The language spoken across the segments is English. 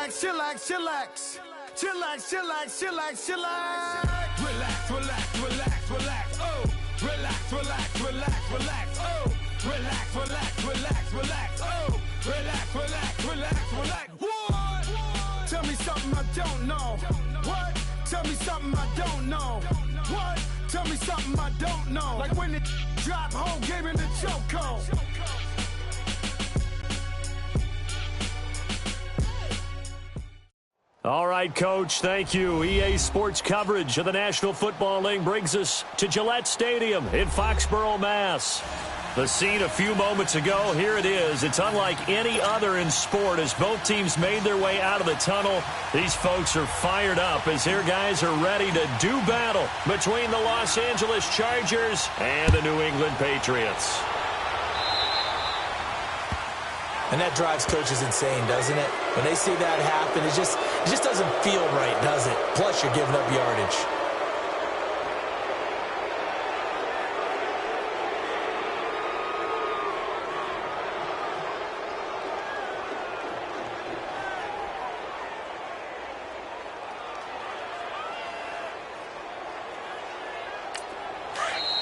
chillax, chillax, chillax. Chillax, chillax, chillax, chillax. Relax, relax, relax, relax. Oh, relax, relax, relax, relax. Oh, relax, relax, relax, relax. Oh, relax, relax, relax, relax. What? Tell me something I don't know. What? Tell me something I don't know. What? Tell me something I don't know. Like when it drop, whole game in the chokehold. All right, Coach, thank you. EA Sports coverage of the National Football League brings us to Gillette Stadium in Foxborough, Mass. The scene a few moments ago, here it is. It's unlike any other in sport as both teams made their way out of the tunnel. These folks are fired up as their guys are ready to do battle between the Los Angeles Chargers and the New England Patriots. And that drives coaches insane, doesn't it? When they see that happen, it just doesn't feel right, does it? Plus, you're giving up yardage.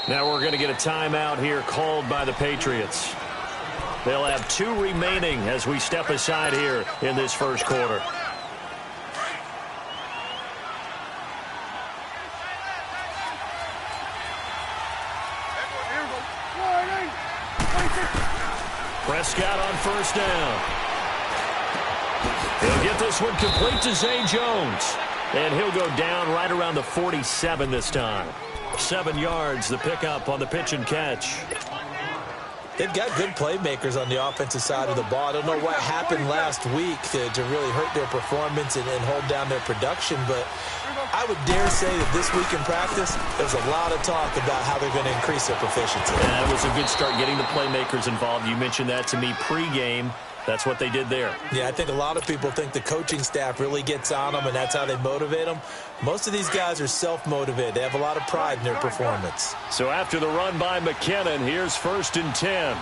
Now we're going to get a timeout here called by the Patriots. They'll have 2 remaining as we step aside here in this first quarter. Prescott on first down. He'll get this one complete to Zay Jones. And he'll go down right around the 47 this time. 7 yards, the pickup on the pitch and catch. They've got good playmakers on the offensive side of the ball. I don't know what happened last week to really hurt their performance and hold down their production, but I would dare say that this week in practice, there's a lot of talk about how they're going to increase their proficiency. Yeah, that was a good start getting the playmakers involved. You mentioned that to me pregame. That's what they did there. Yeah, I think a lot of people think the coaching staff really gets on them, and that's how they motivate them. Most of these guys are self-motivated. They have a lot of pride in their performance. So after the run by McKinnon, here's 1st and 10.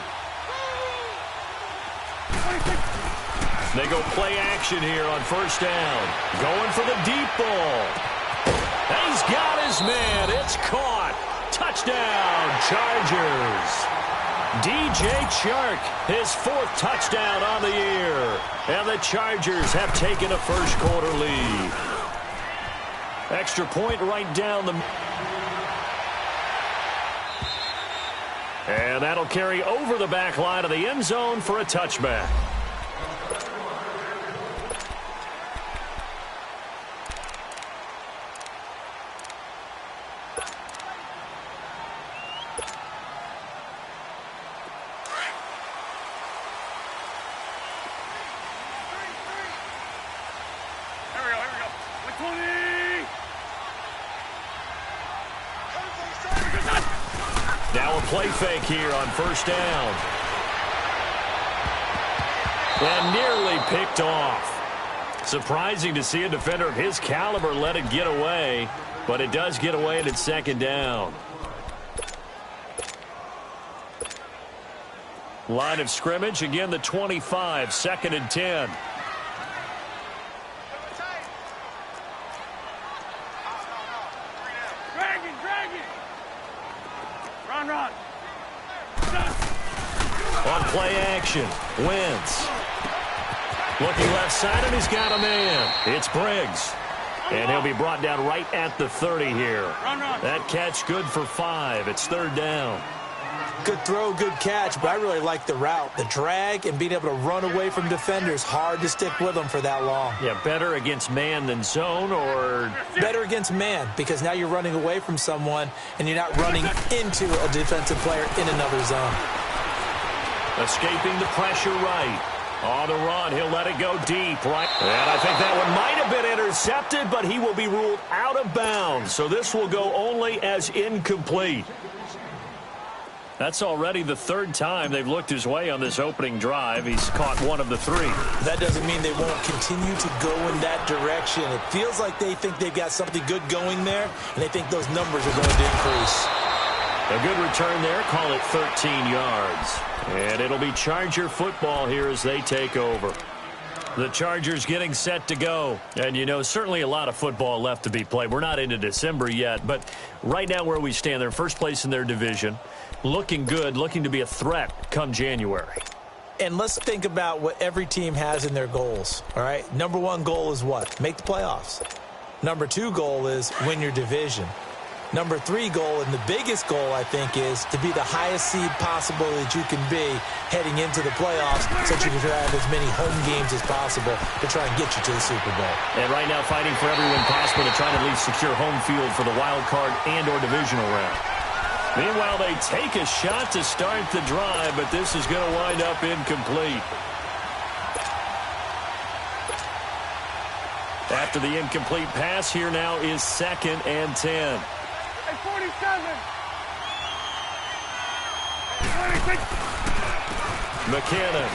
They go play action here on first down. Going for the deep ball. He's got his man. It's caught. Touchdown, Chargers. DJ Chark, his 4th touchdown on the year. And the Chargers have taken a first quarter lead. Extra point right down the... And that'll carry over the back line of the end zone for a touchback. Now a play fake here on first down. And nearly picked off. Surprising to see a defender of his caliber let it get away, but it does get away and it's 2nd down. Line of scrimmage, again the 25, 2nd and 10. On play action, Wentz. Looking left side, and he's got a man. It's Briggs. And he'll be brought down right at the 30 here. That catch good for 5. It's 3rd down. Good throw, good catch, but I really like the route. The drag and being able to run away from defenders. Hard to stick with them for that long. Yeah, better against man than zone, or... Better against man, because now you're running away from someone, and you're not running into a defensive player in another zone. Escaping the pressure right. On the run, he'll let it go deep, right? And I think that one might have been intercepted, but he will be ruled out of bounds. So this will go only as incomplete. That's already the 3rd time they've looked his way on this opening drive. He's caught 1 of the 3. That doesn't mean they won't continue to go in that direction. It feels like they think they've got something good going there, and they think those numbers are going to increase. A good return there. Call it 13 yards. And it'll be Charger football here as they take over. The Chargers getting set to go. And, you know, certainly a lot of football left to be played. We're not into December yet, but right now where we stand, they're first place in their division. Looking good, looking to be a threat come January. And let's think about what every team has in their goals, all right? Number one goal is what? Make the playoffs. Number two goal is win your division. Number three goal, and the biggest goal, I think, is to be the highest seed possible that you can be heading into the playoffs so that you can have as many home games as possible to try and get you to the Super Bowl. And right now fighting for every win possible to try to at least secure home field for the wild card and or divisional round. Meanwhile, they take a shot to start the drive, but this is going to wind up incomplete. After the incomplete pass, here now is 2nd and 10. 47. McKinnon.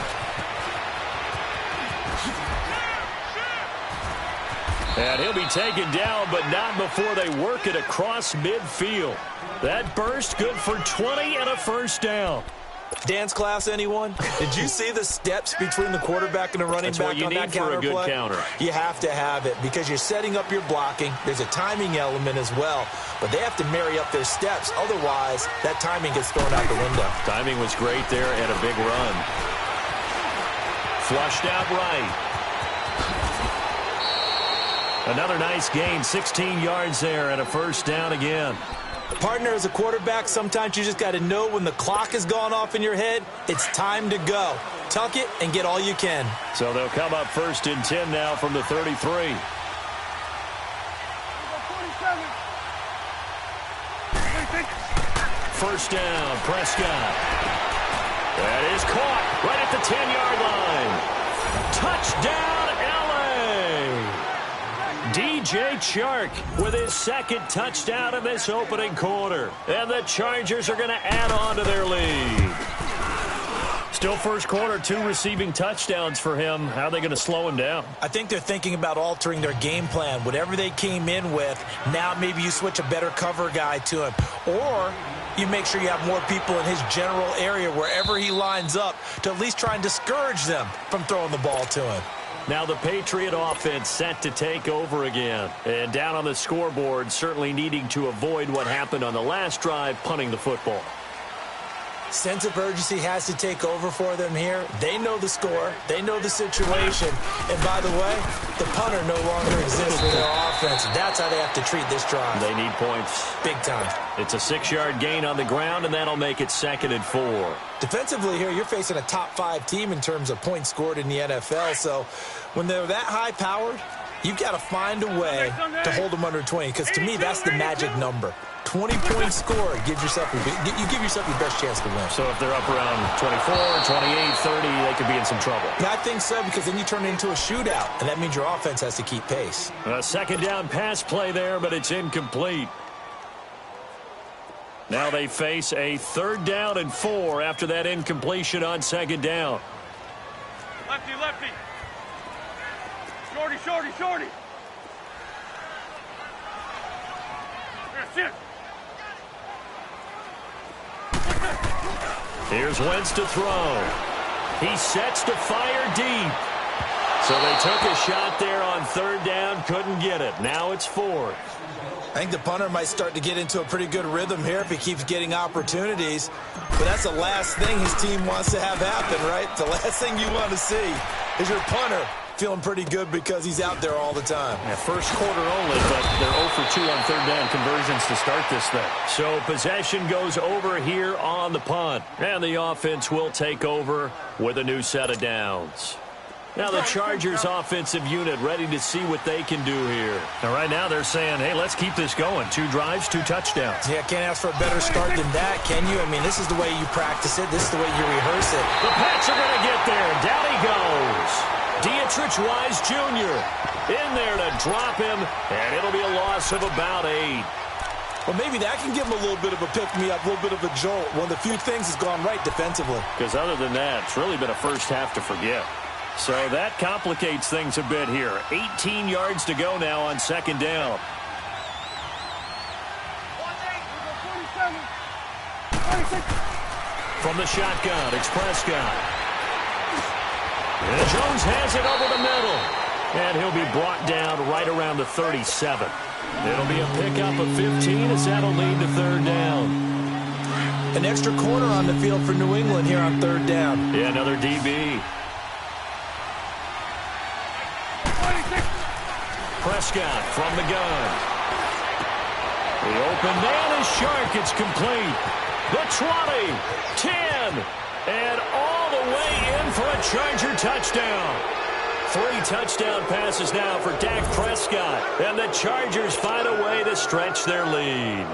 And he'll be taken down, but not before they work it across midfield. That burst good for 20 and a first down. Dance class, anyone? Did you see the steps between the quarterback and the running back on that counter play? That's what you need for a good counter. You have to have it because you're setting up your blocking. There's a timing element as well, but they have to marry up their steps. Otherwise, that timing gets thrown out the window. Timing was great there and a big run. Flushed out right. Another nice gain, 16 yards there and a first down again. Partner, as a quarterback, sometimes you just got to know when the clock has gone off in your head, it's time to go. Tuck it and get all you can. So they'll come up 1st and 10 now from the 33. First down, Prescott. That is caught right at the 10-yard line. Touchdown, DJ Chark with his 2nd touchdown in this opening quarter. And the Chargers are going to add on to their lead. Still first quarter, 2 receiving touchdowns for him. How are they going to slow him down? I think they're thinking about altering their game plan. Whatever they came in with, now maybe you switch a better cover guy to him. Or you make sure you have more people in his general area wherever he lines up to at least try and discourage them from throwing the ball to him. Now the Patriot offense set to take over again. And down on the scoreboard, certainly needing to avoid what happened on the last drive, punting the football. Sense of urgency has to take over for them here. They know the score. They know the situation. And by the way, the punter no longer exists for their offense. That's how they have to treat this drive. They need points. Big time. It's a 6-yard gain on the ground, and that'll make it 2nd and 4. Defensively here, you're facing a top 5 team in terms of points scored in the NFL. So when they're that high-powered, you've got to find a way to hold them under 20. Because to me, that's the magic number. 20 points scored, you give yourself your best chance to win. So if they're up around 24, 28, 30, they could be in some trouble. Yeah, I think so, because then you turn it into a shootout, and that means your offense has to keep pace. A 2nd down pass play there, but it's incomplete. Now they face a 3rd down and 4 after that incompletion on 2nd down. Lefty, lefty. Shorty, shorty, shorty. That's it. Here's Wentz to throw. He sets to fire deep. So they took a shot there on 3rd down, couldn't get it. Now it's 4th. I think the punter might start to get into a pretty good rhythm here if he keeps getting opportunities. But that's the last thing his team wants to have happen, right? The last thing you want to see is your punter feeling pretty good because he's out there all the time. Yeah, first quarter only, but they're 0 for 2 on 3rd down conversions to start this thing. So possession goes over here on the punt. And the offense will take over with a new set of downs. Now the Chargers offensive unit ready to see what they can do here. Now right now they're saying, hey, let's keep this going. 2 drives, 2 touchdowns. Yeah, can't ask for a better start than that, can you? I mean, this is the way you practice it. This is the way you rehearse it. The Pats are going to get there. Down he goes. Dietrich Wise Jr. in there to drop him, and it'll be a loss of about 8. Well, maybe that can give him a little bit of a pick-me-up, a little bit of a jolt. One of the few things has gone right defensively. Because other than that, it's really been a first half to forget. So that complicates things a bit here. 18 yards to go now on 2nd down. From the shotgun, it's Prescott. And Jones has it over the middle. And he'll be brought down right around the 37. It'll be a pickup of 15 as that'll lead to third down. An extra corner on the field for New England here on third down. Yeah, another DB. Prescott from the gun. The open man is Shark. It's complete. The 20, 10, and all the way in for a Charger touchdown. 3 touchdown passes now for Dak Prescott. And the Chargers find a way to stretch their lead.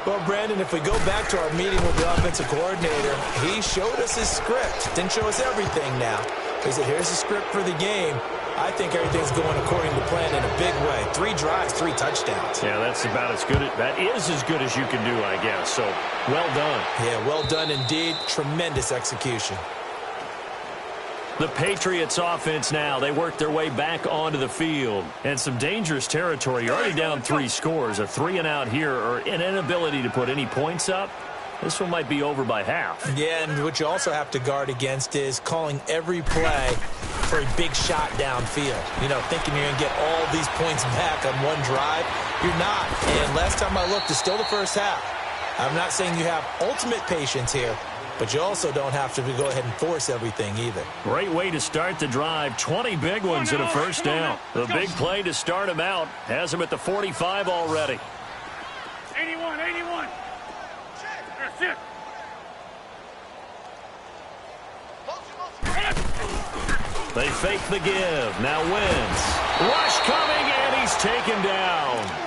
Well, Brandon, if we go back to our meeting with the offensive coordinator, he showed us his script. Didn't show us everything now. He said, here's the script for the game. I think everything's going according to plan in a big way. 3 drives, 3 touchdowns. Yeah, that's about as good. That is as good as you can do, I guess. So, well done. Yeah, well done indeed. Tremendous execution. The Patriots offense now, they work their way back onto the field. And some dangerous territory. You're already down 3 scores. A 3-and-out here or an inability to put any points up. This one might be over by half. Yeah, and what you also have to guard against is calling every play for a big shot downfield. You know, thinking you're going to get all these points back on one drive. You're not. And last time I looked, it's still the first half. I'm not saying you have ultimate patience here, but you also don't have to go ahead and force everything either. Great way to start the drive. 20 big ones and a first down. The big play to start him out has him at the 45 already. 81, 81. That's it. They fake the give. Now Wentz. Rush coming, and he's taken down.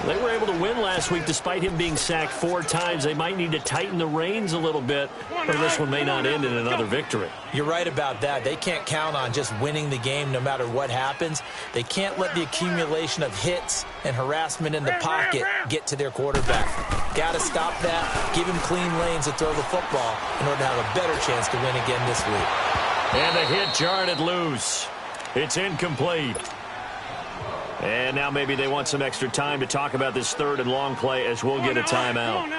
They were able to win last week despite him being sacked 4 times. They might need to tighten the reins a little bit, or this one may not end in another victory. You're right about that. They can't count on just winning the game no matter what happens. They can't let the accumulation of hits and harassment in the pocket get to their quarterback. Got to stop that, give him clean lanes to throw the football in order to have a better chance to win again this week. And the hit jarred it loose. It's incomplete. And now maybe they want some extra time to talk about this 3rd and long play as we'll get a timeout.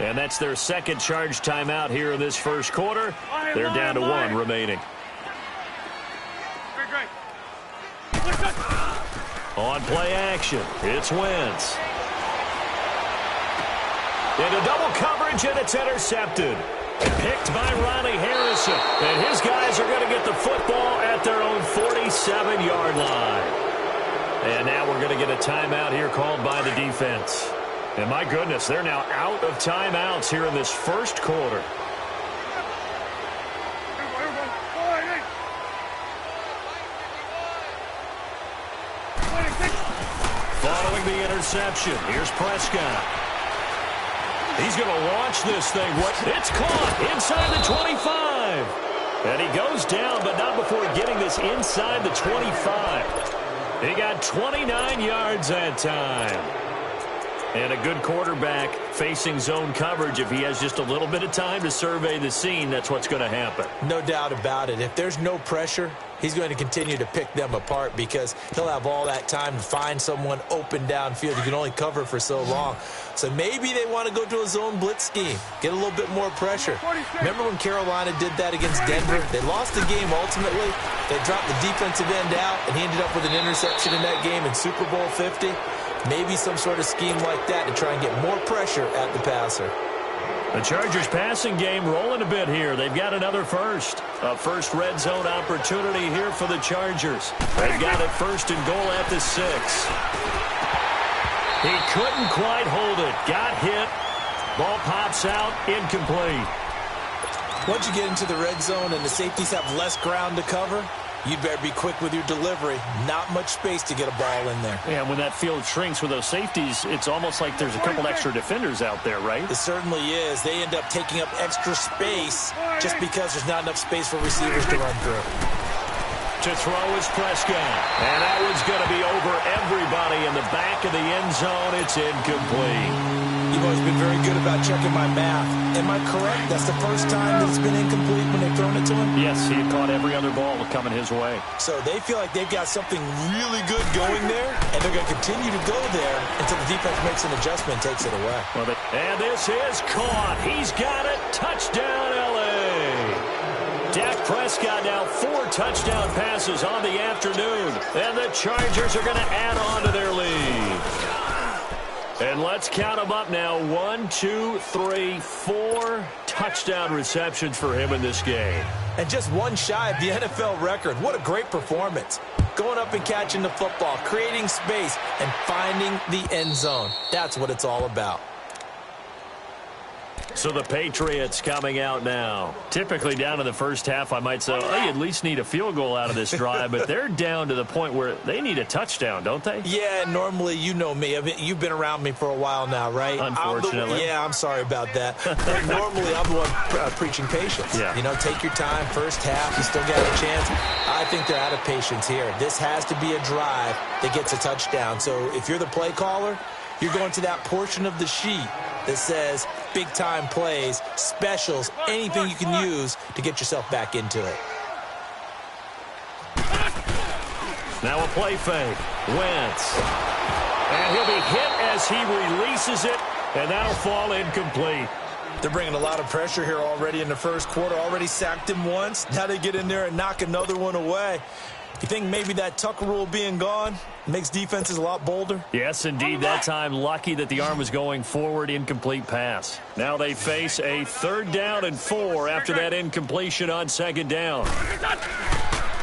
And that's their second charge timeout here in this first quarter. They're down to 1 remaining. On play action, it's Wentz. Into double coverage, and it's intercepted. Picked by Ronnie Harrison. And his guys are going to get the football at their own 47-yard line. And now we're going to get a timeout here called by the defense. And my goodness, they're now out of timeouts here in this first quarter. Following the interception, here's Prescott. He's going to launch this thing. It's caught inside the 25. And he goes down, but not before getting this inside the 25. He got 29 yards that time. And a good quarterback facing zone coverage. If he has just a little bit of time to survey the scene, that's what's going to happen. No doubt about it. If there's no pressure, he's going to continue to pick them apart because he'll have all that time to find someone open downfield. You can only cover for so long. So maybe they want to go to a zone blitz scheme, get a little bit more pressure. Remember when Carolina did that against Denver? They lost the game ultimately. They dropped the defensive end out, and he ended up with an interception in that game in Super Bowl 50. Maybe some sort of scheme like that to try and get more pressure at the passer. The Chargers passing game rolling a bit here. They've got another first. A first red zone opportunity here for the Chargers. They've got it 1st and goal at the 6. He couldn't quite hold it. Got hit. Ball pops out. Incomplete. Once you get into the red zone and the safeties have less ground to cover, you'd better be quick with your delivery. Not much space to get a ball in there. Yeah, when that field shrinks with those safeties, it's almost like there's a couple extra defenders out there, right? It certainly is. They end up taking up extra space just because there's not enough space for receivers to run through. To throw is Prescott. And that one's going to be over everybody in the back of the end zone. It's incomplete. You've always been very good about checking my math. Am I correct? That's the first time that it's been incomplete when they've thrown it to him? Yes, he had caught every other ball coming his way. So they feel like they've got something really good going there, and they're going to continue to go there until the defense makes an adjustment and takes it away. Well, and this is caught. He's got it. Touchdown, L.A. Dak Prescott now 4 touchdown passes on the afternoon. And the Chargers are going to add on to their lead. And let's count them up now. 1, 2, 3, 4 touchdown receptions for him in this game. And just one shy of the NFL record. What a great performance. Going up and catching the football, creating space, and finding the end zone. That's what it's all about. So the Patriots coming out now. Typically down in the first half, I might say, oh, you at least need a field goal out of this drive. But they're down to the point where they need a touchdown, don't they? Yeah, normally, you know me. I mean, you've been around me for a while now, right? Unfortunately. I'm sorry about that. But normally, I'm the one preaching patience. Yeah. You know, take your time. First half, you still got a chance. I think they're out of patience here. This has to be a drive that gets a touchdown. So if you're the play caller, you're going to that portion of the sheet that says big-time plays, specials, anything you can use to get yourself back into it. Now a play fake. Wentz. And he'll be hit as he releases it, and that'll fall incomplete. They're bringing a lot of pressure here already in the first quarter. Already sacked him once. Now they get in there and knock another one away. You think maybe that Tucker rule being gone makes defenses a lot bolder? Yes, indeed. That time, lucky that the arm was going forward, incomplete pass. Now they face a 3rd down and 4 after that incompletion on 2nd down.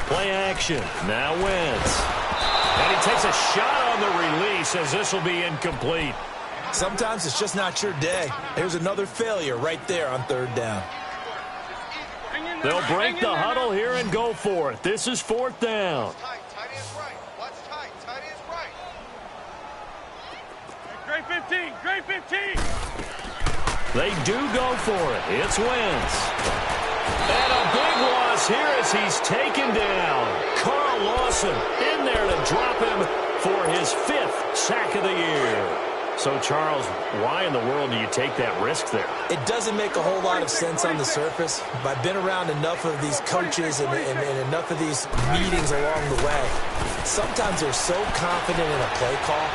Play action. Now Wentz. And he takes a shot on the release as this will be incomplete. Sometimes it's just not your day. There's another failure right there on 3rd down. They'll break the huddle here and go for it. This is 4th down. Tight is right. What's tight? Tight is right. Great 15. Great 15. They do go for it. It's Wentz. And a big loss here as he's taken down. Carl Lawson in there to drop him for his 5th sack of the year. So, Charles, why in the world do you take that risk there? It doesn't make a whole lot of sense on the surface, but I've been around enough of these coaches and enough of these meetings along the way. Sometimes they're so confident in a play call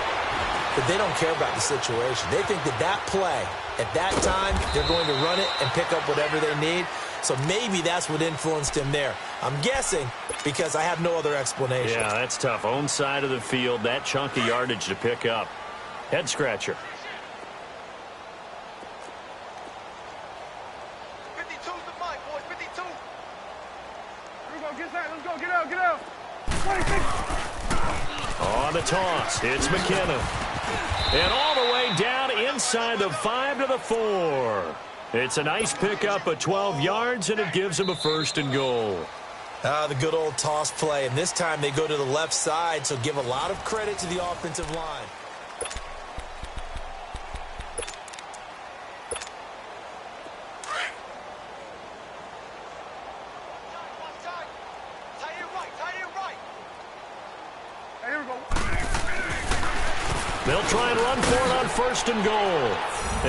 that they don't care about the situation. They think that play, at that time, they're going to run it and pick up whatever they need. So maybe that's what influenced him there. I'm guessing because I have no other explanation. Yeah, that's tough. Own side of the field, that chunk of yardage to pick up. Head scratcher. 52's the fight, boys. 52. Here we go. Get that. Let's go. Get out. Get out. 26. On the toss, it's McKinnon. And all the way down inside the 5 to the 4. It's a nice pickup of 12 yards, and it gives him a 1st and goal. The good old toss play, and this time they go to the left side, so give a lot of credit to the offensive line. They'll try and run for it on 1st and goal.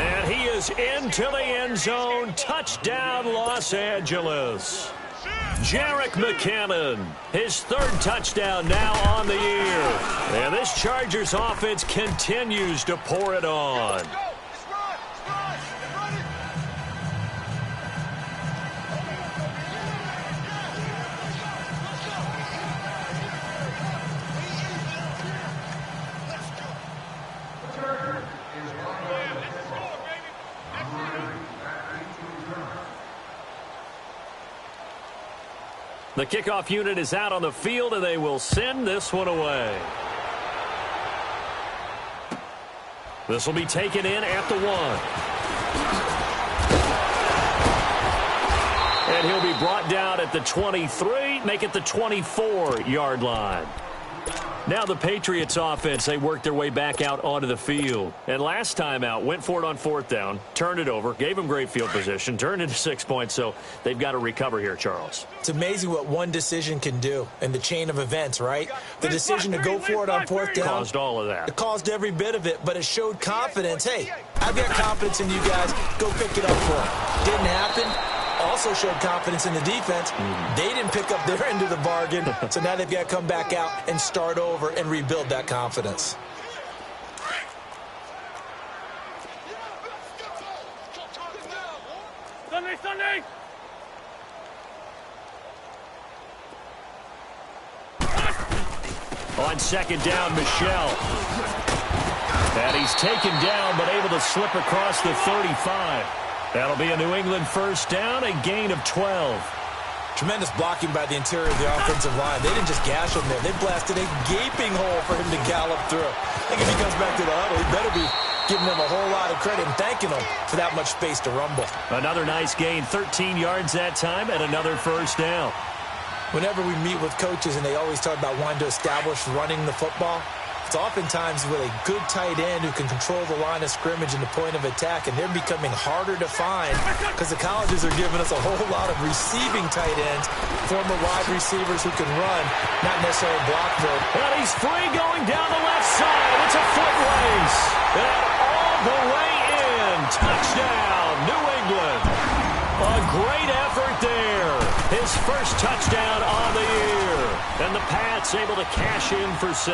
And he is into the end zone. Touchdown, Los Angeles. Jerick McKinnon, his 3rd touchdown now on the year. And this Chargers offense continues to pour it on. The kickoff unit is out on the field, and they will send this one away. This will be taken in at the 1. And he'll be brought down at the 23, make it the 24-yard line. Now the Patriots offense, they worked their way back out onto the field. And last time out, went for it on 4th down, turned it over, gave them great field position, turned into 6 points, so they've got to recover here, Charles. It's amazing what one decision can do in the chain of events, right? The decision to go for it on 4th down. Caused all of that. It caused every bit of it, but it showed confidence. Hey, I've got confidence in you guys. Go pick it up for them. Didn't happen. Also showed confidence in the defense. They didn't pick up their end of the bargain, so now they've got to come back out and start over and rebuild that confidence. Sunday. On second down, Michel. And he's taken down, but able to slip across the 35. That'll be a New England first down, a gain of 12. Tremendous blocking by the interior of the offensive line. They didn't just gash him there. They blasted a gaping hole for him to gallop through. I think if he comes back to the huddle, he better be giving them a whole lot of credit and thanking them for that much space to rumble. Another nice gain, 13 yards that time, and another first down. Whenever we meet with coaches and they always talk about wanting to establish running the football, it's oftentimes with a good tight end who can control the line of scrimmage and the point of attack, and they're becoming harder to find because the colleges are giving us a whole lot of receiving tight ends, former wide receivers who can run, not necessarily block for. And he's free going down the left side. It's a foot race. And all the way in. Touchdown, New England. A great effort there. His first touchdown on the year. And the Pats able to cash in for 6.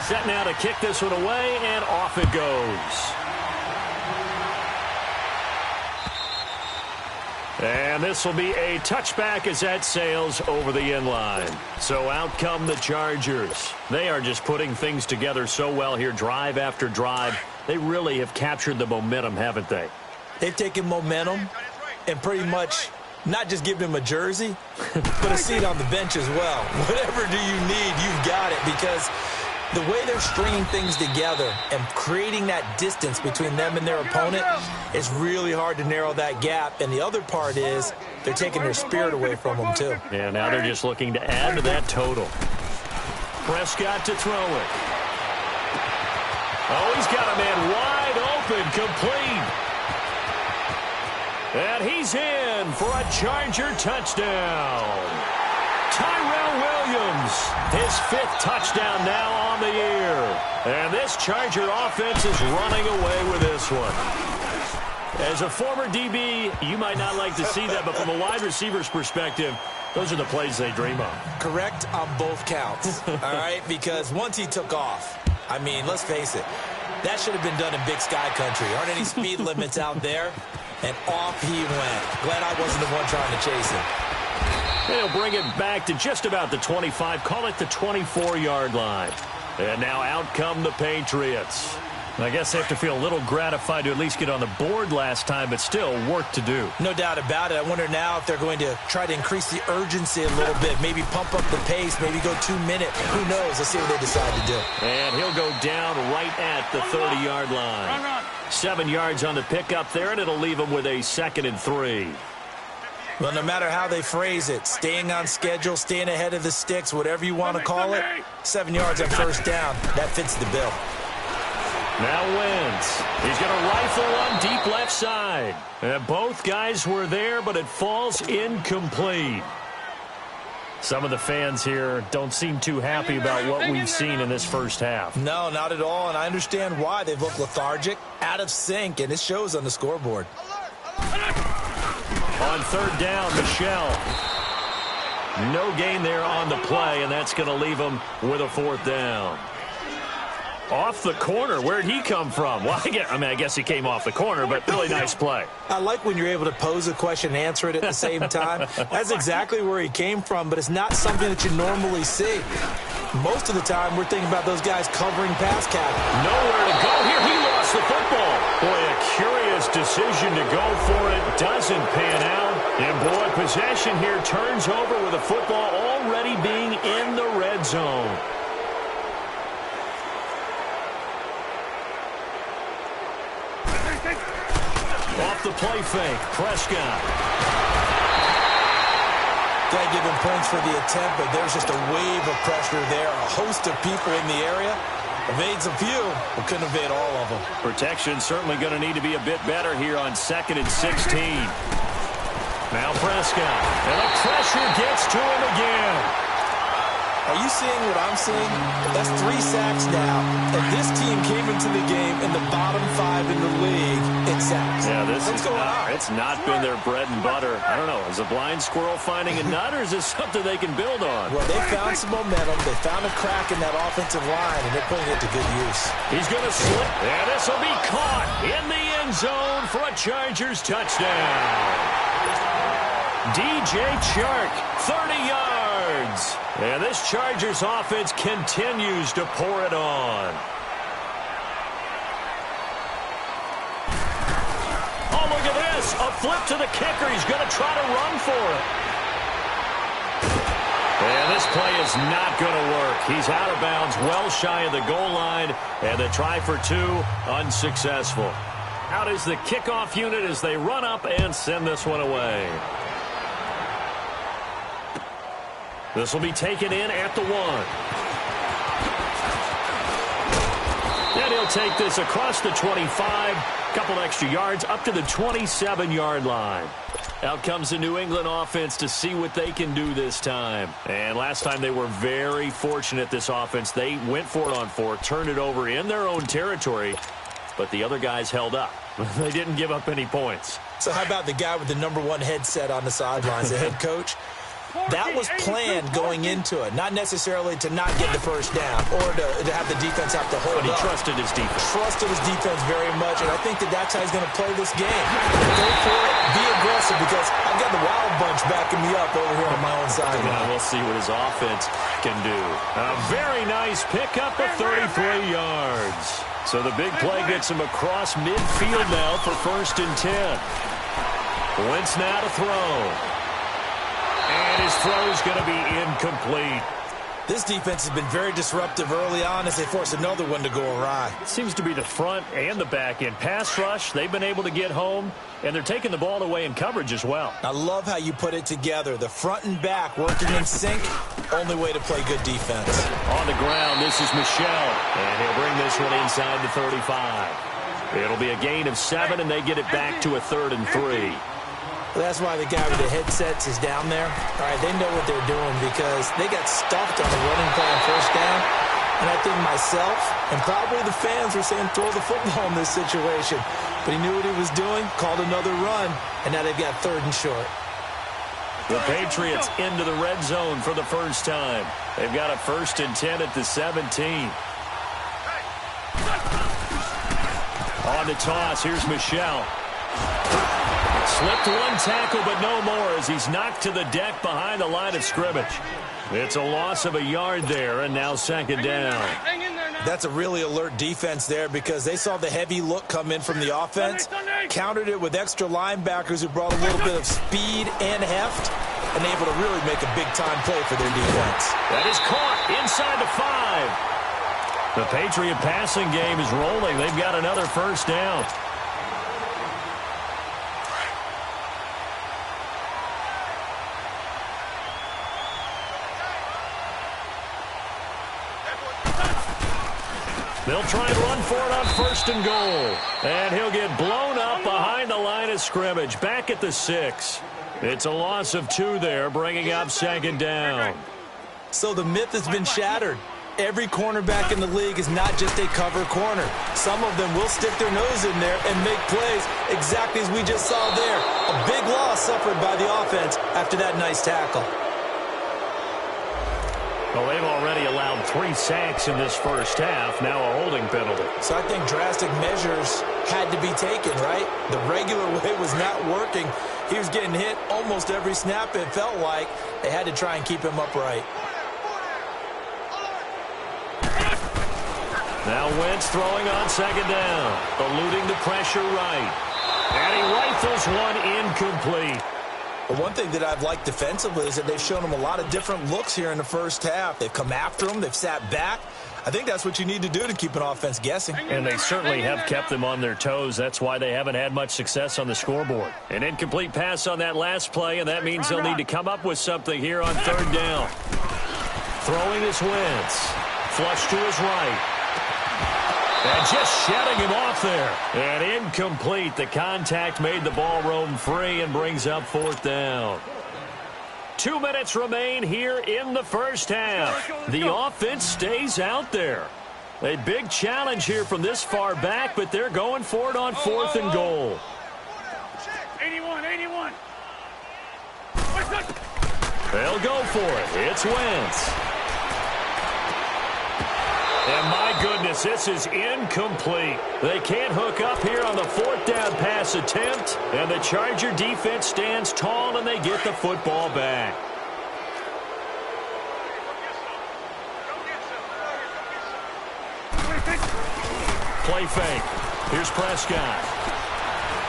Set now to kick this one away, and off it goes. And this will be a touchback as that sails over the inline. So out come the Chargers. They are just putting things together so well here, drive after drive. They really have captured the momentum, haven't they? They've taken momentum and pretty much not just given him a jersey, but a seat on the bench as well. Whatever do you need, you've got it, because the way they're stringing things together and creating that distance between them and their opponent, it's really hard to narrow that gap. And the other part is they're taking their spirit away from them, too. Yeah, now they're just looking to add to that total. Prescott to throw it. Oh, he's got a man wide open, complete. And he's in for a Charger touchdown. Tyrell Williams, his 5th touchdown now on the year. And this Charger offense is running away with this one. As a former DB, you might not like to see that, but from a wide receiver's perspective, those are the plays they dream of. Correct on both counts, all right? Because once he took off, I mean, let's face it, that should have been done in Big Sky Country. Aren't any speed limits out there? And off he went. Glad I wasn't the one trying to chase him. They'll bring it back to just about the 25, call it the 24-yard line. And now out come the Patriots. I guess they have to feel a little gratified to at least get on the board last time, but still work to do. No doubt about it. I wonder now if they're going to try to increase the urgency a little bit, maybe pump up the pace, maybe go 2 minutes. Who knows? Let's see what they decide to do. And he'll go down right at the 30-yard line. 7 yards on the pickup there, and it'll leave him with a 2nd and 3. Well, no matter how they phrase it, staying on schedule, staying ahead of the sticks, whatever you want to call it, 7 yards on first down, that fits the bill. Now Wentz. He's going to rifle one deep left side. And both guys were there, but it falls incomplete. Some of the fans here don't seem too happy about what we've seen in this first half. No, not at all, and I understand why. They've looked lethargic, out of sync, and it shows on the scoreboard. On third down, Michel. No gain there on the play, and that's going to leave him with a 4th down. Off the corner. Where'd he come from? Well, I guess he came off the corner, but really nice play. I like when you're able to pose a question and answer it at the same time. That's exactly where he came from, but it's not something that you normally see. Most of the time, we're thinking about those guys covering pass cap. Nowhere to go here. He lost the football. Boy, a curious decision to go for it. Doesn't pan out. And boy, possession here turns over with the football already being in the red zone. Off the play fake, Prescott. Got to give him points for the attempt, but there's just a wave of pressure there. A host of people in the area. Evades a few, but couldn't evade all of them. Protection certainly going to need to be a bit better here on 2nd and 16. Now Prescott. And the pressure gets to him again. Are you seeing what I'm seeing? That's 3 sacks now. And this team came into the game in the bottom 5 in the league in sacks. Yeah, What's going on? It's not been their bread and butter. I don't know. Is a blind squirrel finding a nut, or is this something they can build on? Well, they found some momentum. They found a crack in that offensive line, and they're putting it to good use. He's going to slip. And this will be caught in the end zone for a Chargers touchdown. DJ Chark, 30 yards. And this Chargers offense continues to pour it on. Oh, look at this. A flip to the kicker. He's going to try to run for it. And this play is not going to work. He's out of bounds, well shy of the goal line. And the try for two, unsuccessful. Out is the kickoff unit as they run up and send this one away. This will be taken in at the 1. And he'll take this across the 25. Couple extra yards up to the 27-yard line. Out comes the New England offense to see what they can do this time. And last time they were very fortunate, this offense. They went for it on 4, turned it over in their own territory, but the other guys held up. They didn't give up any points. So how about the guy with the #1 headset on the sidelines, the head coach? That was planned going into it, not necessarily to not get the first down or to have the defense have to hold up. But he trusted his defense. Trusted his defense very much, and I think that's how he's going to play this game. Go for it, be aggressive, because I've got the Wild Bunch backing me up over here on my own side. Yeah, we'll see what his offense can do. A very nice pickup of 33 yards. So the big play gets him across midfield now for 1st and 10. Wentz now to throw. And his throw is going to be incomplete. This defense has been very disruptive early on as they force another one to go awry. It seems to be the front and the back end. Pass rush, they've been able to get home, and they're taking the ball away in coverage as well. I love how you put it together. The front and back working in sync, only way to play good defense. On the ground, this is Michel, and he'll bring this one inside the 35. It'll be a gain of 7, and they get it back to a 3rd and 3. That's why the guy with the headsets is down there. All right, they know what they're doing because they got stuffed on the running play on 1st down. And I think myself and probably the fans were saying throw the football in this situation. But he knew what he was doing, called another run, and now they've got 3rd and short. The Patriots into the red zone for the first time. They've got a 1st and 10 at the 17. On the toss, here's Michel. Slipped one tackle, but no more as he's knocked to the deck behind the line of scrimmage. It's a loss of a yard there, and now 2nd down. That's a really alert defense there because they saw the heavy look come in from the offense, countered it with extra linebackers who brought a little bit of speed and heft, and able to really make a big-time play for their defense. That is caught inside the 5. The Patriot passing game is rolling. They've got another 1st down. They'll try and run for it on 1st and goal. And he'll get blown up behind the line of scrimmage. Back at the 6. It's a loss of 2 there, bringing up 2nd down. So the myth has been shattered. Every cornerback in the league is not just a cover corner. Some of them will stick their nose in there and make plays exactly as we just saw there. A big loss suffered by the offense after that nice tackle. Well, they've already allowed 3 sacks in this first half, now a holding penalty. So I think drastic measures had to be taken, right? The regular way was not working. He was getting hit almost every snap, it felt like. They had to try and keep him upright. Now Wentz throwing on 2nd down, eluding the pressure right. And he rifles one incomplete. But one thing that I've liked defensively is that they've shown him a lot of different looks here in the first half. They've come after him. They've sat back. I think that's what you need to do to keep an offense guessing. And they certainly have kept them on their toes. That's why they haven't had much success on the scoreboard. An incomplete pass on that last play, and that means they'll need to come up with something here on 3rd down. Throwing is Wentz. Flush to his right. And just shedding him off there. And incomplete. The contact made the ball roam free and brings up 4th down. 2 minutes remain here in the first half. The offense stays out there. A big challenge here from this far back, but they're going for it on 4th and goal. 81. They'll go for it. It's Wentz. And my goodness, as this is incomplete. They can't hook up here on the fourth down pass attempt, and the Charger defense stands tall, and they get the football back. Play fake. Here's Prescott.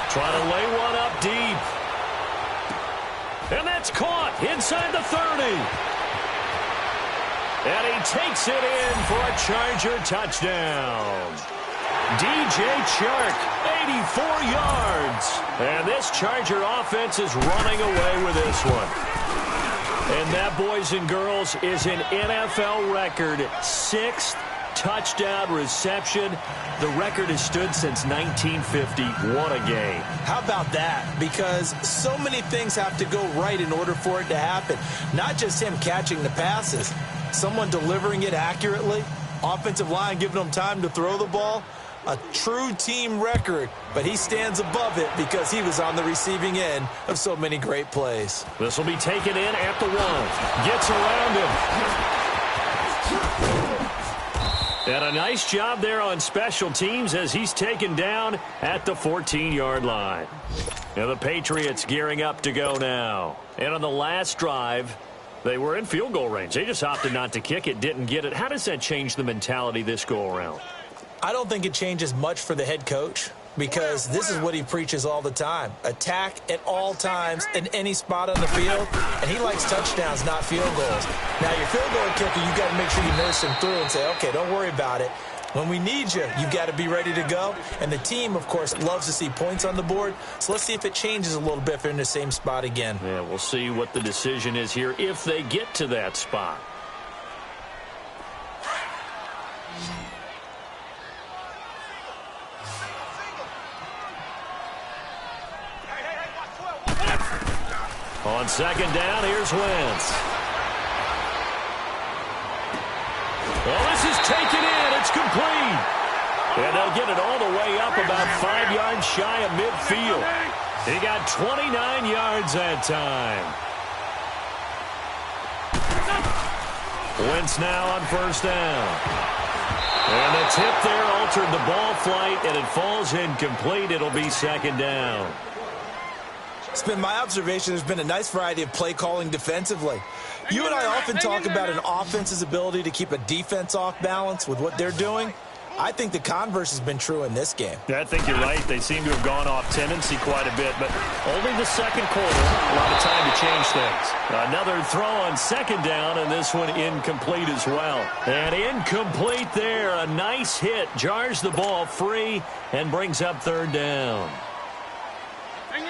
Trying to lay one up deep. And that's caught inside the 30. And he takes it in for a Charger touchdown. DJ Chark, 84 yards. And this Charger offense is running away with this one. And that, boys and girls, is an NFL record 6th touchdown reception. The record has stood since 1950. What a game. How about that? Because so many things have to go right in order for it to happen. Not just him catching the passes. Someone delivering it accurately. Offensive line giving them time to throw the ball. A true team record, but he stands above it because he was on the receiving end of so many great plays. This will be taken in at the 1. Gets around him. And a nice job there on special teams as he's taken down at the 14-yard line. Now the Patriots gearing up to go now. And on the last drive, they were in field goal range. They just opted not to kick it, didn't get it. How does that change the mentality this go-around? I don't think it changes much for the head coach because this is what he preaches all the time. Attack at all times in any spot on the field, and he likes touchdowns, not field goals. Now, your field goal kicker, you got to make sure you nurse him through and say, okay, don't worry about it. When we need you, you got to be ready to go. And the team, of course, loves to see points on the board. So let's see if it changes a little bit if they're in the same spot again. Yeah, we'll see what the decision is here if they get to that spot. On second down, here's Wentz. Well, this is taken in. It's complete. And they'll get it all the way up about 5 yards shy of midfield. He got 29 yards that time. Wentz now on first down. And the tip there altered the ball flight, and it falls incomplete. It'll be second down. It's been my observation there's been a nice variety of play calling defensively. You and I often talk about an offense's ability to keep a defense off balance with what they're doing. I think the converse has been true in this game. Yeah, I think you're right. They seem to have gone off tendency quite a bit, but only the second quarter. A lot of time to change things. Another throw on second down, and this one incomplete as well. And incomplete there. A nice hit. Jars the ball free and brings up third down.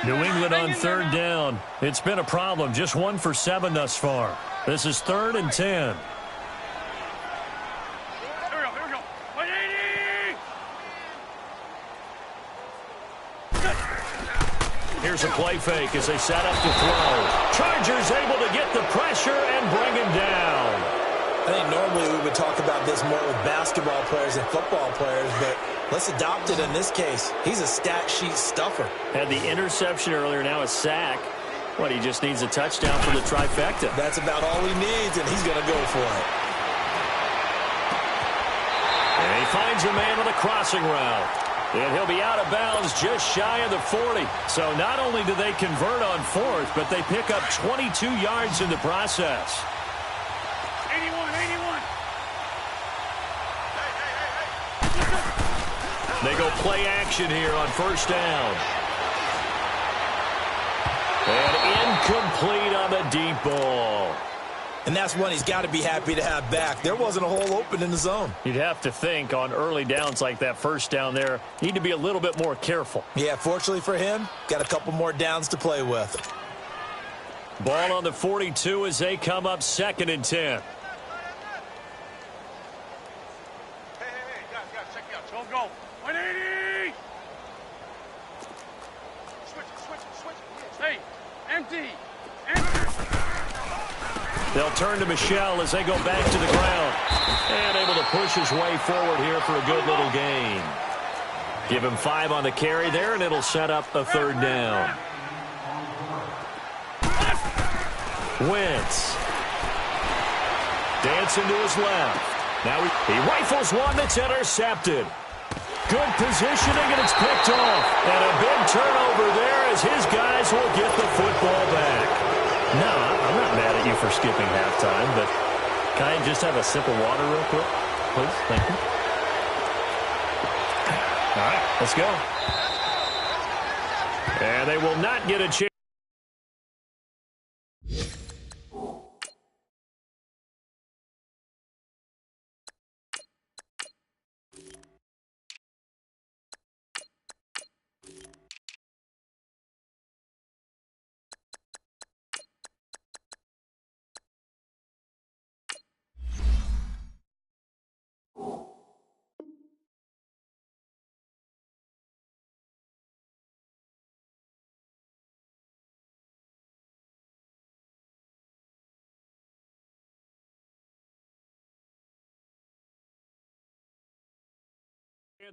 New England on third down. It's been a problem. Just 1 for 7 thus far. This is 3rd and 10. Here we go. 180! Here's a play fake as they set up to throw. Chargers able to get the pressure and bring him down. I think normally we would talk about this more with basketball players and football players, but let's adopt it in this case. He's a stat sheet stuffer. Had the interception earlier, now a sack. What, he just needs a touchdown for the trifecta. That's about all he needs, and he's going to go for it. And he finds a man on a crossing route. And he'll be out of bounds just shy of the 40. So not only do they convert on 4th, but they pick up 22 yards in the process. 81. They go play action here on first down. And incomplete on the deep ball. And that's one he's got to be happy to have back. There wasn't a hole open in the zone. You'd have to think on early downs like that first down there, need to be a little bit more careful. Yeah, fortunately for him, got a couple more downs to play with. Ball on the 42 as they come up 2nd and 10. Hey, guys, check me out. Don't go. 180! Switch. Hey, empty. They'll turn to Michelle as they go back to the ground. And able to push his way forward here for a good little gain. Give him 5 on the carry there, and it'll set up a 3rd down. Wentz. Dancing to his left. Now he rifles one that's intercepted. Good positioning, and it's picked off. And a big turnover there as his guys will get the football back. No, I'm not mad at you for skipping halftime, but can I just have a sip of water real quick? Please, thank you. All right, let's go. And they will not get a chance.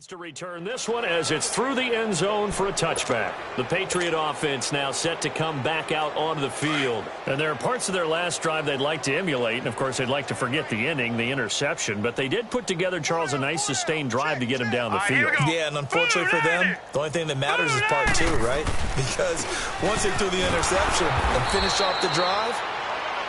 To return this one as it's through the end zone for a touchback. The Patriot offense now set to come back out onto the field. And there are parts of their last drive they'd like to emulate. And, of course, they'd like to forget the inning, the interception. But they did put together, Charles, a nice sustained drive to get him down the field. Yeah, and unfortunately for them, the only thing that matters is part two, right? Because once they threw the interception and finished off the drive,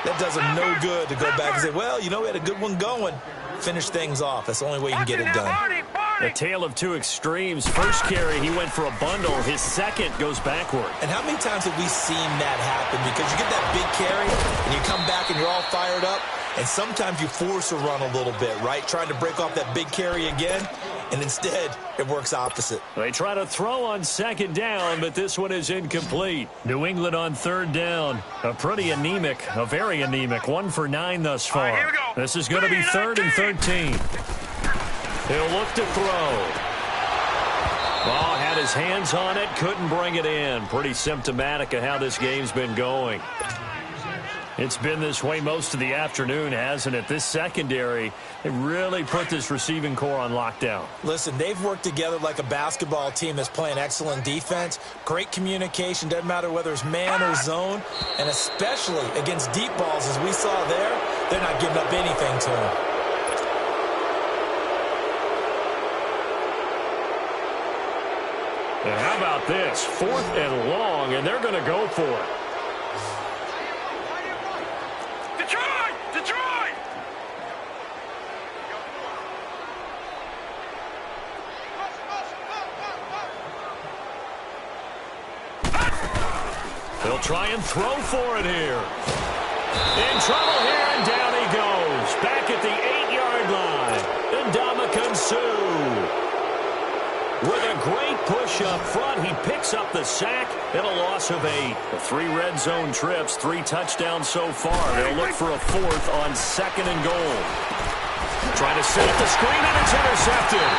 that does them no good to go back and say, well, you know, we had a good one going. Finish things off. That's the only way you can get it done. A tale of two extremes. First carry, he went for a bundle. His second goes backward. And how many times have we seen that happen? Because you get that big carry, and you come back and you're all fired up, and sometimes you force a run a little bit, right? Trying to break off that big carry again, and instead, it works opposite. They try to throw on second down, but this one is incomplete. New England on third down. A very anemic 1 for 9 thus far. All right, here we go. This is going to be 3rd and 13. He'll look to throw. Ball had his hands on it, couldn't bring it in. Pretty symptomatic of how this game's been going. It's been this way most of the afternoon, hasn't it? This secondary, they really put this receiving core on lockdown. Listen, they've worked together like a basketball team that's playing excellent defense. Great communication, doesn't matter whether it's man or zone. And especially against deep balls, as we saw there, they're not giving up anything to them. And how about this? 4th and long, and they're going to go for it. Detroit! They'll try and throw for it here. In trouble here, and down he goes. Back at the 8-yard line. Ndamukong Suh. With a great push up front, he picks up the sack and a loss of 8. 3 red zone trips, 3 touchdowns so far. They'll look for a 4th on 2nd and goal. Trying to set up the screen, and it's intercepted.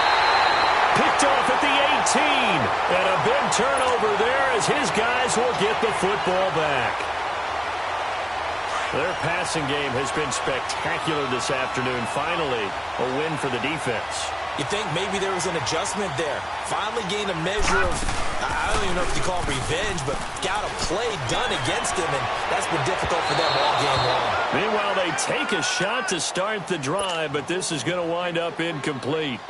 Picked off at the 18. And a big turnover there as his guys will get the football back. Their passing game has been spectacular this afternoon. Finally, a win for the defense. You think maybe there was an adjustment there. Finally gained a measure of, I don't even know if you call it revenge, but got a play done against him, and that's been difficult for them all game long. Meanwhile, they take a shot to start the drive, but this is going to wind up incomplete.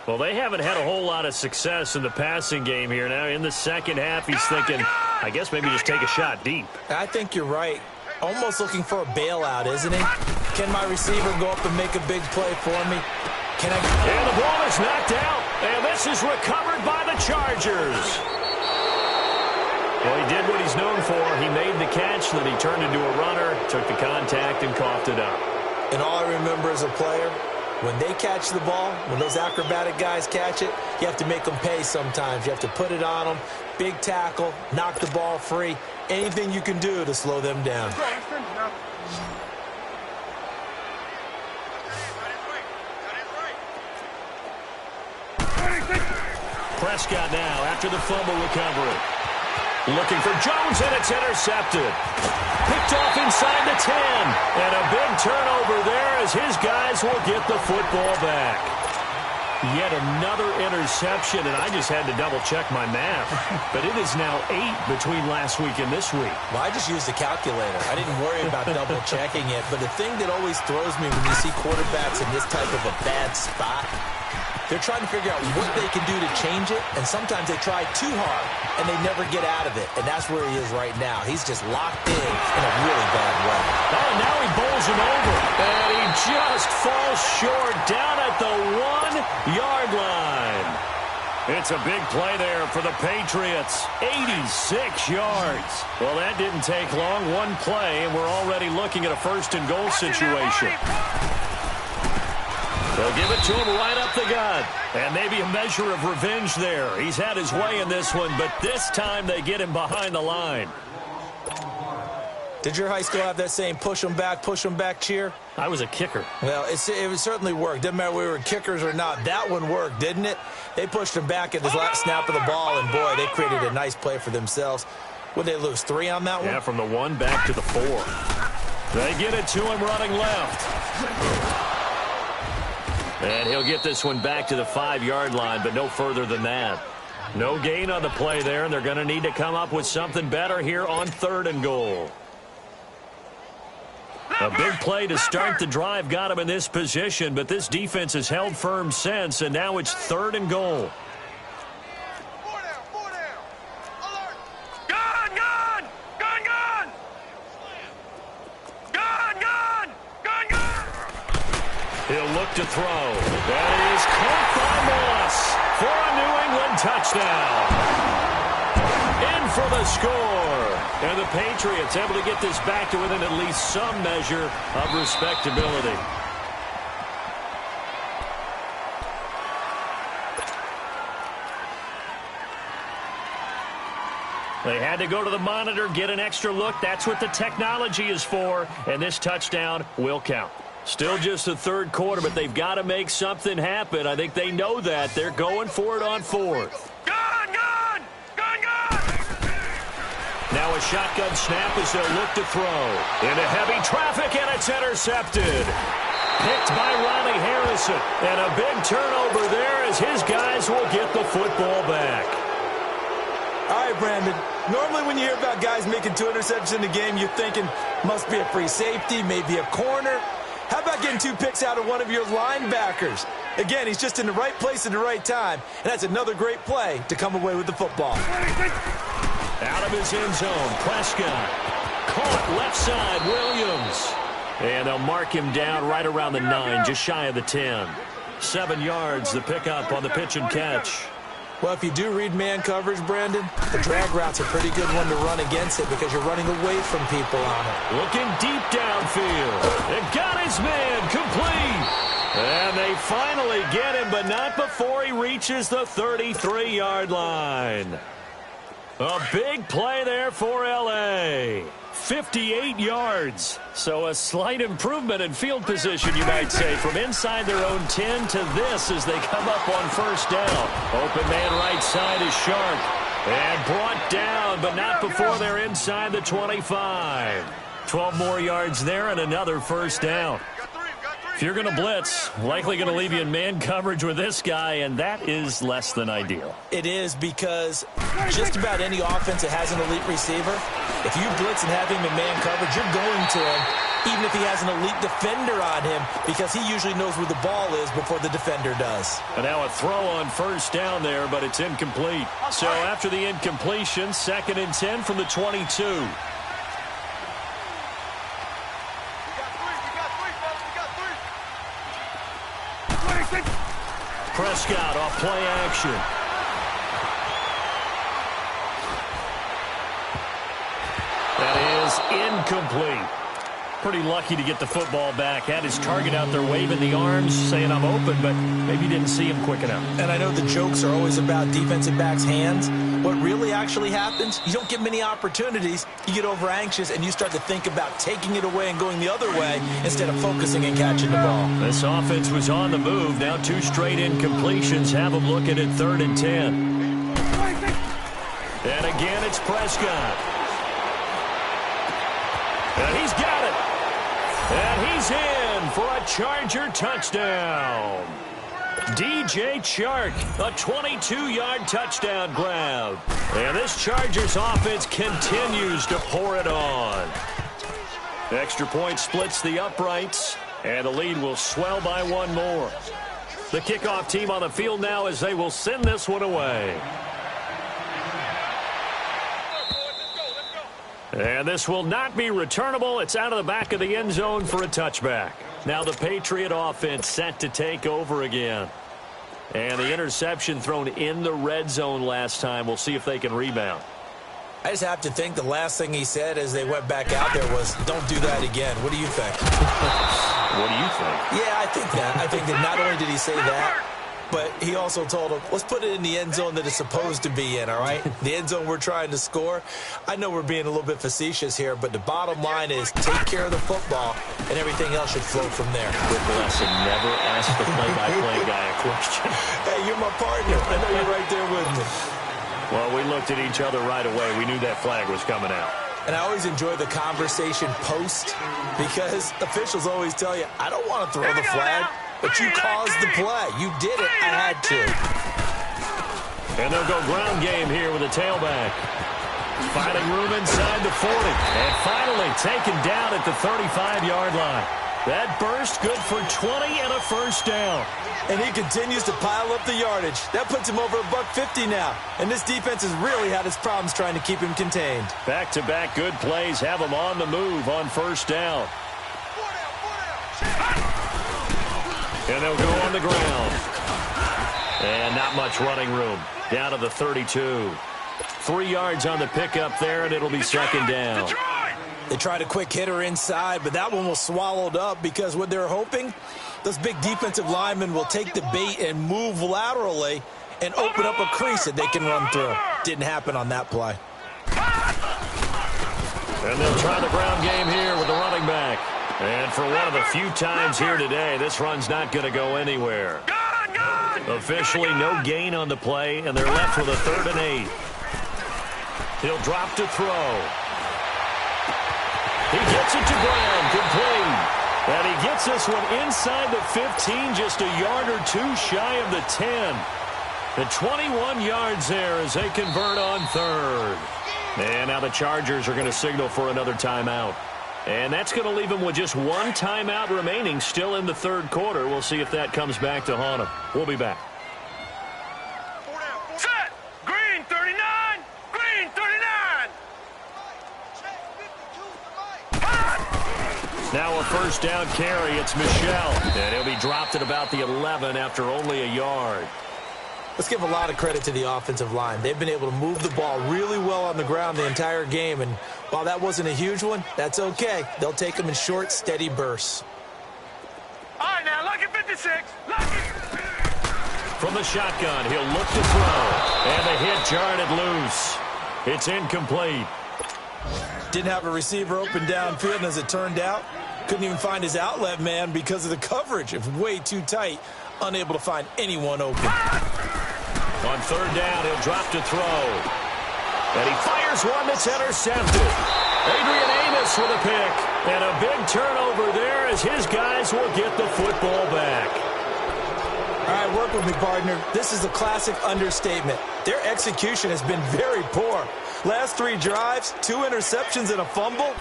Well, they haven't had a whole lot of success in the passing game here. Now, in the second half, he's thinking, I guess maybe just take a shot deep. I think you're right. Almost looking for a bailout, isn't he? Can my receiver go up and make a big play for me? Can I? And the ball is knocked out, and this is recovered by the Chargers. Well, he did what he's known for. He made the catch, then he turned into a runner, took the contact, and coughed it up. And all I remember as a player, when they catch the ball, when those acrobatic guys catch it, you have to make them pay sometimes. You have to put it on them, big tackle, knock the ball free, anything you can do to slow them down. Prescott now after the fumble recovery. Looking for Jones, and it's intercepted. Picked off inside the 10. And a big turnover there as his guys will get the football back. Yet another interception, and I just had to double-check my math. But it is now 8 between last week and this week. Well, I just used a calculator. I didn't worry about double-checking it. But the thing that always throws me when you see quarterbacks in this type of a bad spot, they're trying to figure out what they can do to change it, and sometimes they try too hard, and they never get out of it. And that's where he is right now. He's just locked in a really bad way. Oh, now he bowls him over, and he just falls short down at the 1-yard line. It's a big play there for the Patriots. 86 yards. Well, that didn't take long. One play, and we're already looking at a first-and-goal situation. They'll give it to him right up the gut. And maybe a measure of revenge there. He's had his way in this one, but this time they get him behind the line. Did your high school have that same push 'em back cheer? I was a kicker. Well, it certainly worked. Didn't matter if we were kickers or not. That one worked, didn't it? They pushed him back at his last snap of the ball, and boy, they created a nice play for themselves. Would they lose 3 on that one? Yeah, from the 1 back to the 4. They get it to him running left. And he'll get this one back to the 5-yard line, but no further than that. No gain on the play there, and they're going to need to come up with something better here on 3rd and goal. A big play to start the drive got him in this position, but this defense has held firm since, and now it's 3rd and goal. 4 down. Alert. Gun! He'll look to throw. That is caught by Moss for a New England touchdown. In for the score. And the Patriots able to get this back to within at least some measure of respectability. They had to go to the monitor, get an extra look. That's what the technology is for. And this touchdown will count. Still just the 3rd quarter, but they've got to make something happen. I think they know that. They're going for it on 4th. Gun! Now a shotgun snap as they'll look to throw. Into heavy traffic, and it's intercepted. Picked by Ronnie Harrison. And a big turnover there as his guys will get the football back. All right, Brandon. Normally when you hear about guys making 2 interceptions in the game, you're thinking must be a free safety, maybe a corner. How about getting 2 picks out of one of your linebackers? Again, he's just in the right place at the right time, and that's another great play to come away with the football. Out of his end zone, Prescott. Caught left side, Williams. And they'll mark him down right around the 9, just shy of the 10. 7 yards, the pickup on the pitch and catch. Well, if you do read man coverage, Brandon, the drag route's a pretty good one to run against it because you're running away from people on it. Looking deep downfield. It got his man complete. And they finally get him, but not before he reaches the 33-yard line. A big play there for L.A. 58 yards. So a slight improvement in field position, you might say, from inside their own 10 to this as they come up on 1st down. Open man right side is Sharp. And brought down, but not before they're inside the 25. 12 more yards there and another 1st down. If you're going to blitz, likely going to leave you in man coverage with this guy, and that is less than ideal. It is because just about any offense that has an elite receiver, if you blitz and have him in man coverage, you're going to him, even if he has an elite defender on him, because he usually knows where the ball is before the defender does. And now a throw on 1st down there, but it's incomplete. So after the incompletion, 2nd and 10 from the 22. Prescott off play action. That is incomplete. Pretty lucky to get the football back. Had his target out there waving the arms, saying I'm open, but maybe didn't see him quick enough. And I know the jokes are always about defensive backs' hands. What really actually happens, you don't get many opportunities. You get over anxious, and you start to think about taking it away and going the other way instead of focusing and catching the ball. This offense was on the move. Now 2 straight incompletions have them looking at 3rd and 10. And again, it's Prescott. And he's got it. And he's in for a Charger touchdown. DJ Chark, a 22-yard touchdown grab. And this Chargers offense continues to pour it on. Extra point splits the uprights, and the lead will swell by one more. The kickoff team on the field now as they will send this one away. And this will not be returnable. It's out of the back of the end zone for a touchback. Now the Patriot offense set to take over again. And the interception thrown in the red zone last time. We'll see if they can rebound. I just have to think the last thing he said as they went back out there was, don't do that again. What do you think? What do you think? Yeah, I think that. I think that not only did he say that, but he also told him, let's put it in the end zone that it's supposed to be in, all right? The end zone we're trying to score. I know we're being a little bit facetious here, but the bottom line is take care of the football, and everything else should flow from there. Good blessing. Never ask the play-by-play guy a question. Hey, you're my partner. I know you're right there with me. Well, we looked at each other right away. We knew that flag was coming out. And I always enjoy the conversation post because officials always tell you, I don't want to throw the flag. But you caused the play. You did it. I had to. And they'll go ground game here with a tailback. Finding room inside the 40. And finally taken down at the 35-yard line. That burst good for 20 and a first down. And he continues to pile up the yardage. That puts him over $150 now. And this defense has really had its problems trying to keep him contained. Back-to-back good plays have him on the move on first down. And they'll go on the ground. And not much running room. Down to the 32. 3 yards on the pickup there, and it'll be second down. They tried a quick hitter inside, but that one was swallowed up because what they're hoping, those big defensive linemen will take the bait and move laterally and open up a crease that they can run through. Didn't happen on that play. And they'll try the ground game here with the running back. And for one of the few times here today, this run's not going to go anywhere. Officially no gain on the play, and they're left with a 3rd and 8. He'll drop to throw. He gets it to ground, complete. And he gets this one inside the 15, just a yard or two shy of the 10. The 21 yards there as they convert on 3rd. And now the Chargers are going to signal for another timeout. And that's going to leave them with just one timeout remaining still in the 3rd quarter. We'll see if that comes back to haunt them. We'll be back. Set! Green 39! Green 39! Now a first down carry. It's Michel. And he'll be dropped at about the 11 after only a yard. Let's give a lot of credit to the offensive line. They've been able to move the ball really well on the ground the entire game. And while that wasn't a huge one, that's okay. They'll take them in short, steady bursts. All right, now, lucky 56. Lucky. From the shotgun, he'll look to throw. And the hit jarred it loose. It's incomplete. Didn't have a receiver open downfield, and as it turned out, couldn't even find his outlet man because of the coverage. It was way too tight, unable to find anyone open. On 3rd down, he'll drop to throw. And he fires one that's intercepted. Adrian Amos with a pick. And a big turnover there as his guys will get the football back. All right, work with me, partner. This is a classic understatement. Their execution has been very poor. Last 3 drives, 2 interceptions and a fumble.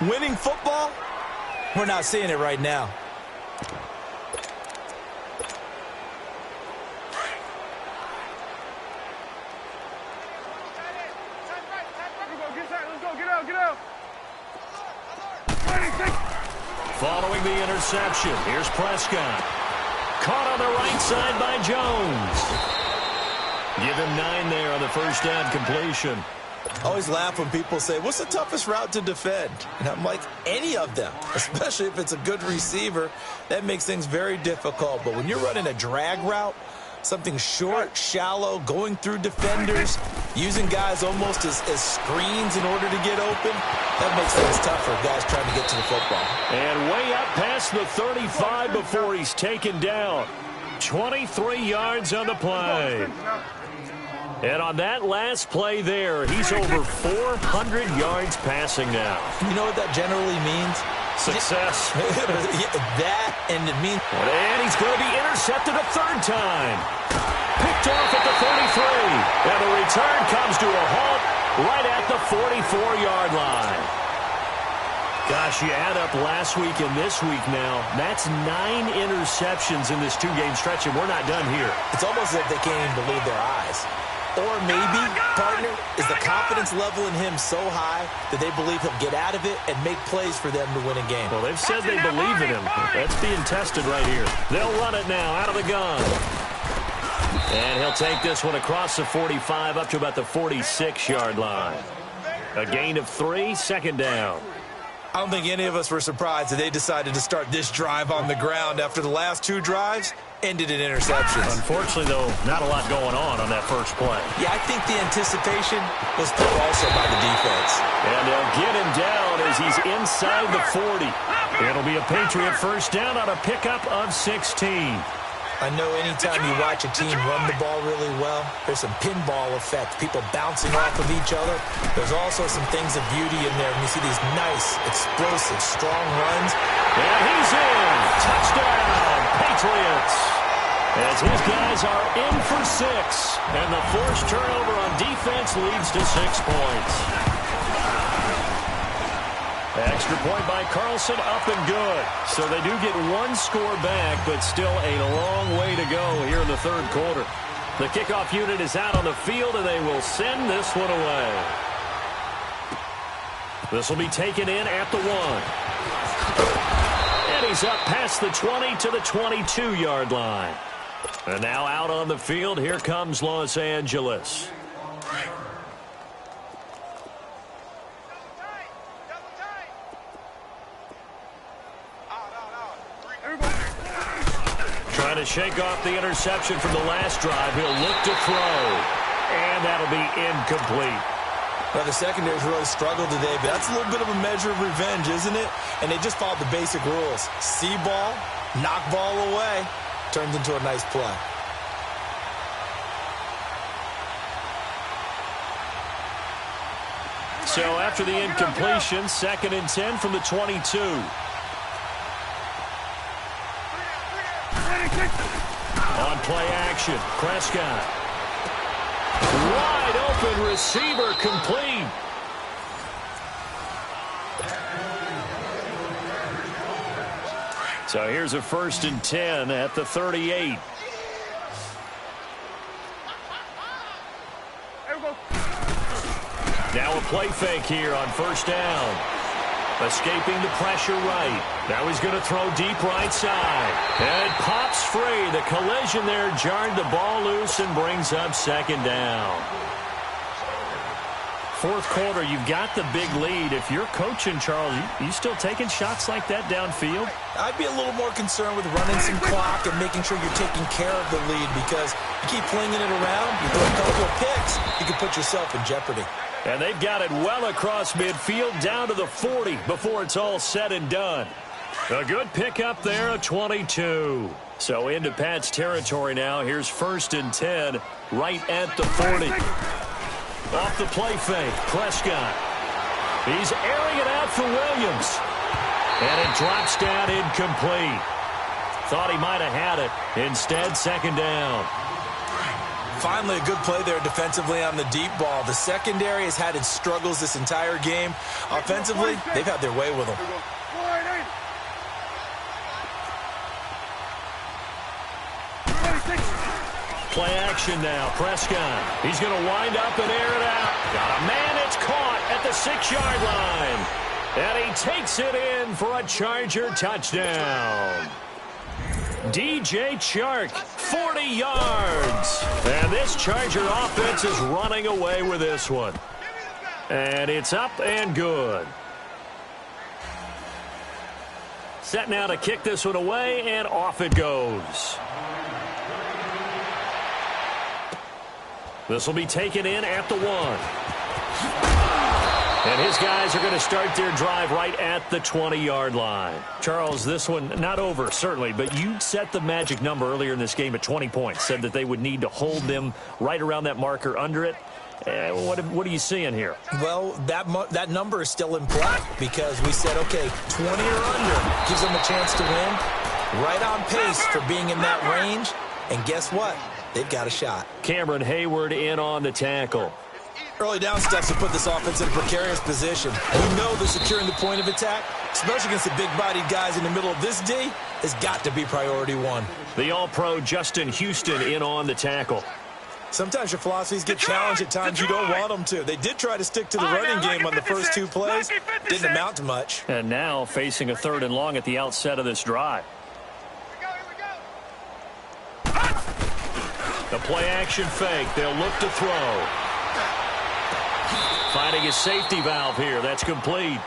Winning football? We're not seeing it right now. Following the interception, here's Prescott. Caught on the right side by Jones. Give him 9 there on the first down completion. I always laugh when people say, what's the toughest route to defend? And I'm like, any of them, especially if it's a good receiver. That makes things very difficult. But when you're running a drag route, something short, shallow, going through defenders, using guys almost as screens in order to get open, that makes things tough for guys trying to get to the football. And way up past the 35 before he's taken down. 23 yards on the play. And on that last play there, he's over 400 yards passing now. You know what that generally means? Success. That, and it means... And he's going to be intercepted a third time. Picked off at the 33. And the return comes to a halt right at the 44-yard line. Gosh, you add up last week and this week now, that's 9 interceptions in this two-game stretch, and we're not done here. It's almost like they can't even believe their eyes. Or maybe, partner, is the confidence level in him so high that they believe he'll get out of it and make plays for them to win a game. Well, they've said they believe in him. That's being tested right here. They'll run it now out of the gun. And he'll take this one across the 45 up to about the 46-yard line. A gain of 3, second down. I don't think any of us were surprised that they decided to start this drive on the ground after the last 2 drives ended in interceptions. Unfortunately, though, not a lot going on that first play. Yeah, I think the anticipation was put also by the defense. And they'll get him down as he's inside the 40. It'll be a Patriot first down on a pickup of 16. I know anytime you watch a team run the ball really well, there's some pinball effect, people bouncing off of each other. There's also some things of beauty in there when you see these nice, explosive, strong runs. And he's in. Touchdown, Patriots. As his guys are in for 6. And the forced turnover on defense leads to 6 points. Extra point by Carlson, up and good. So they do get 1 score back, but still a long way to go here in the third quarter. The kickoff unit is out on the field, and they will send this one away. This will be taken in at the 1. And he's up past the 20 to the 22-yard line. And now out on the field, here comes Los Angeles. Trying to shake off the interception from the last drive. He'll look to throw. And that'll be incomplete. Well, the secondary's really struggled today, but that's a little bit of a measure of revenge, isn't it? And they just followed the basic rules. See ball, knock ball away. Turns into a nice play. So after the incompletion, 2nd and 10 from the 22. On play action, Prescott. Wide open receiver, complete. So here's a 1st and 10 at the 38. Now a play fake here on 1st down. Escaping the pressure right. Now he's going to throw deep right side. And it pops free. The collision there jarred the ball loose and brings up 2nd down. 4th quarter, you've got the big lead. If you're coaching, Charles, you still taking shots like that downfield? I'd be a little more concerned with running some clock and making sure you're taking care of the lead, because you keep flinging it around, you throw a couple of picks, you can put yourself in jeopardy. And they've got it well across midfield down to the 40 before it's all said and done. A good pickup there, a 22. So into Pat's territory now. Here's 1st and 10 right at the 40. Off the play fake, Prescott. He's airing it out for Williams. And it drops down incomplete. Thought he might have had it. Instead, 2nd down. Finally, a good play there defensively on the deep ball. The secondary has had its struggles this entire game. Offensively, they've had their way with them. Play action now. Prescott. He's going to wind up and air it out. Got a man. It's caught at the 6-yard line. And he takes it in for a Charger touchdown. DJ Chark, 40 yards. And this Charger offense is running away with this one. And it's up and good. Set now to kick this one away, and off it goes. This will be taken in at the 1. And his guys are going to start their drive right at the 20-yard line. Charles, this one not over, certainly, but you set the magic number earlier in this game at 20 points, said that they would need to hold them right around that marker under it. What are you seeing here? Well, that number is still in play because we said, okay, 20 or under gives them a chance to win. Right on pace for being in that range. And guess what? They've got a shot. Cameron Hayward in on the tackle. Early down steps to put this offense in a precarious position. We know that securing the point of attack, especially against the big-bodied guys in the middle of this D, has got to be priority one. The All-Pro Justin Houston in on the tackle. Sometimes your philosophies get challenged at times you don't want them to. They did try to stick to the running game on the first 2 plays. Didn't amount to much. And now facing a 3rd and long at the outset of this drive. The play-action fake. They'll look to throw. Finding a safety valve here. That's complete.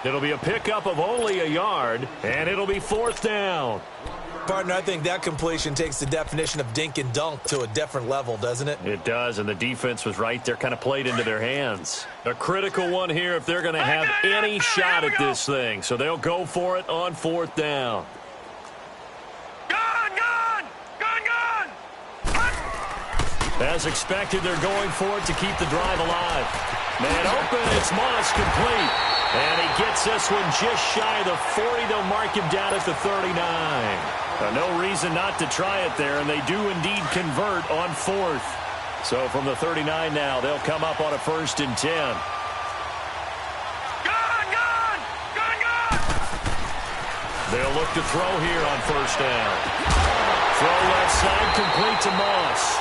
It'll be a pickup of only a yard, and it'll be 4th down. Partner, I think that completion takes the definition of dink and dunk to a different level, doesn't it? It does, and the defense was right there, kind of played into their hands. A critical one here if they're going to have any shot at this thing. So they'll go for it on 4th down. As expected, they're going for it to keep the drive alive. Man open, it's Moss complete. And he gets this one just shy of the 40. They'll mark him down at the 39. No reason not to try it there, and they do indeed convert on 4th. So from the 39 now, they'll come up on a 1st and 10. They'll look to throw here on 1st down. Throw left side, complete to Moss.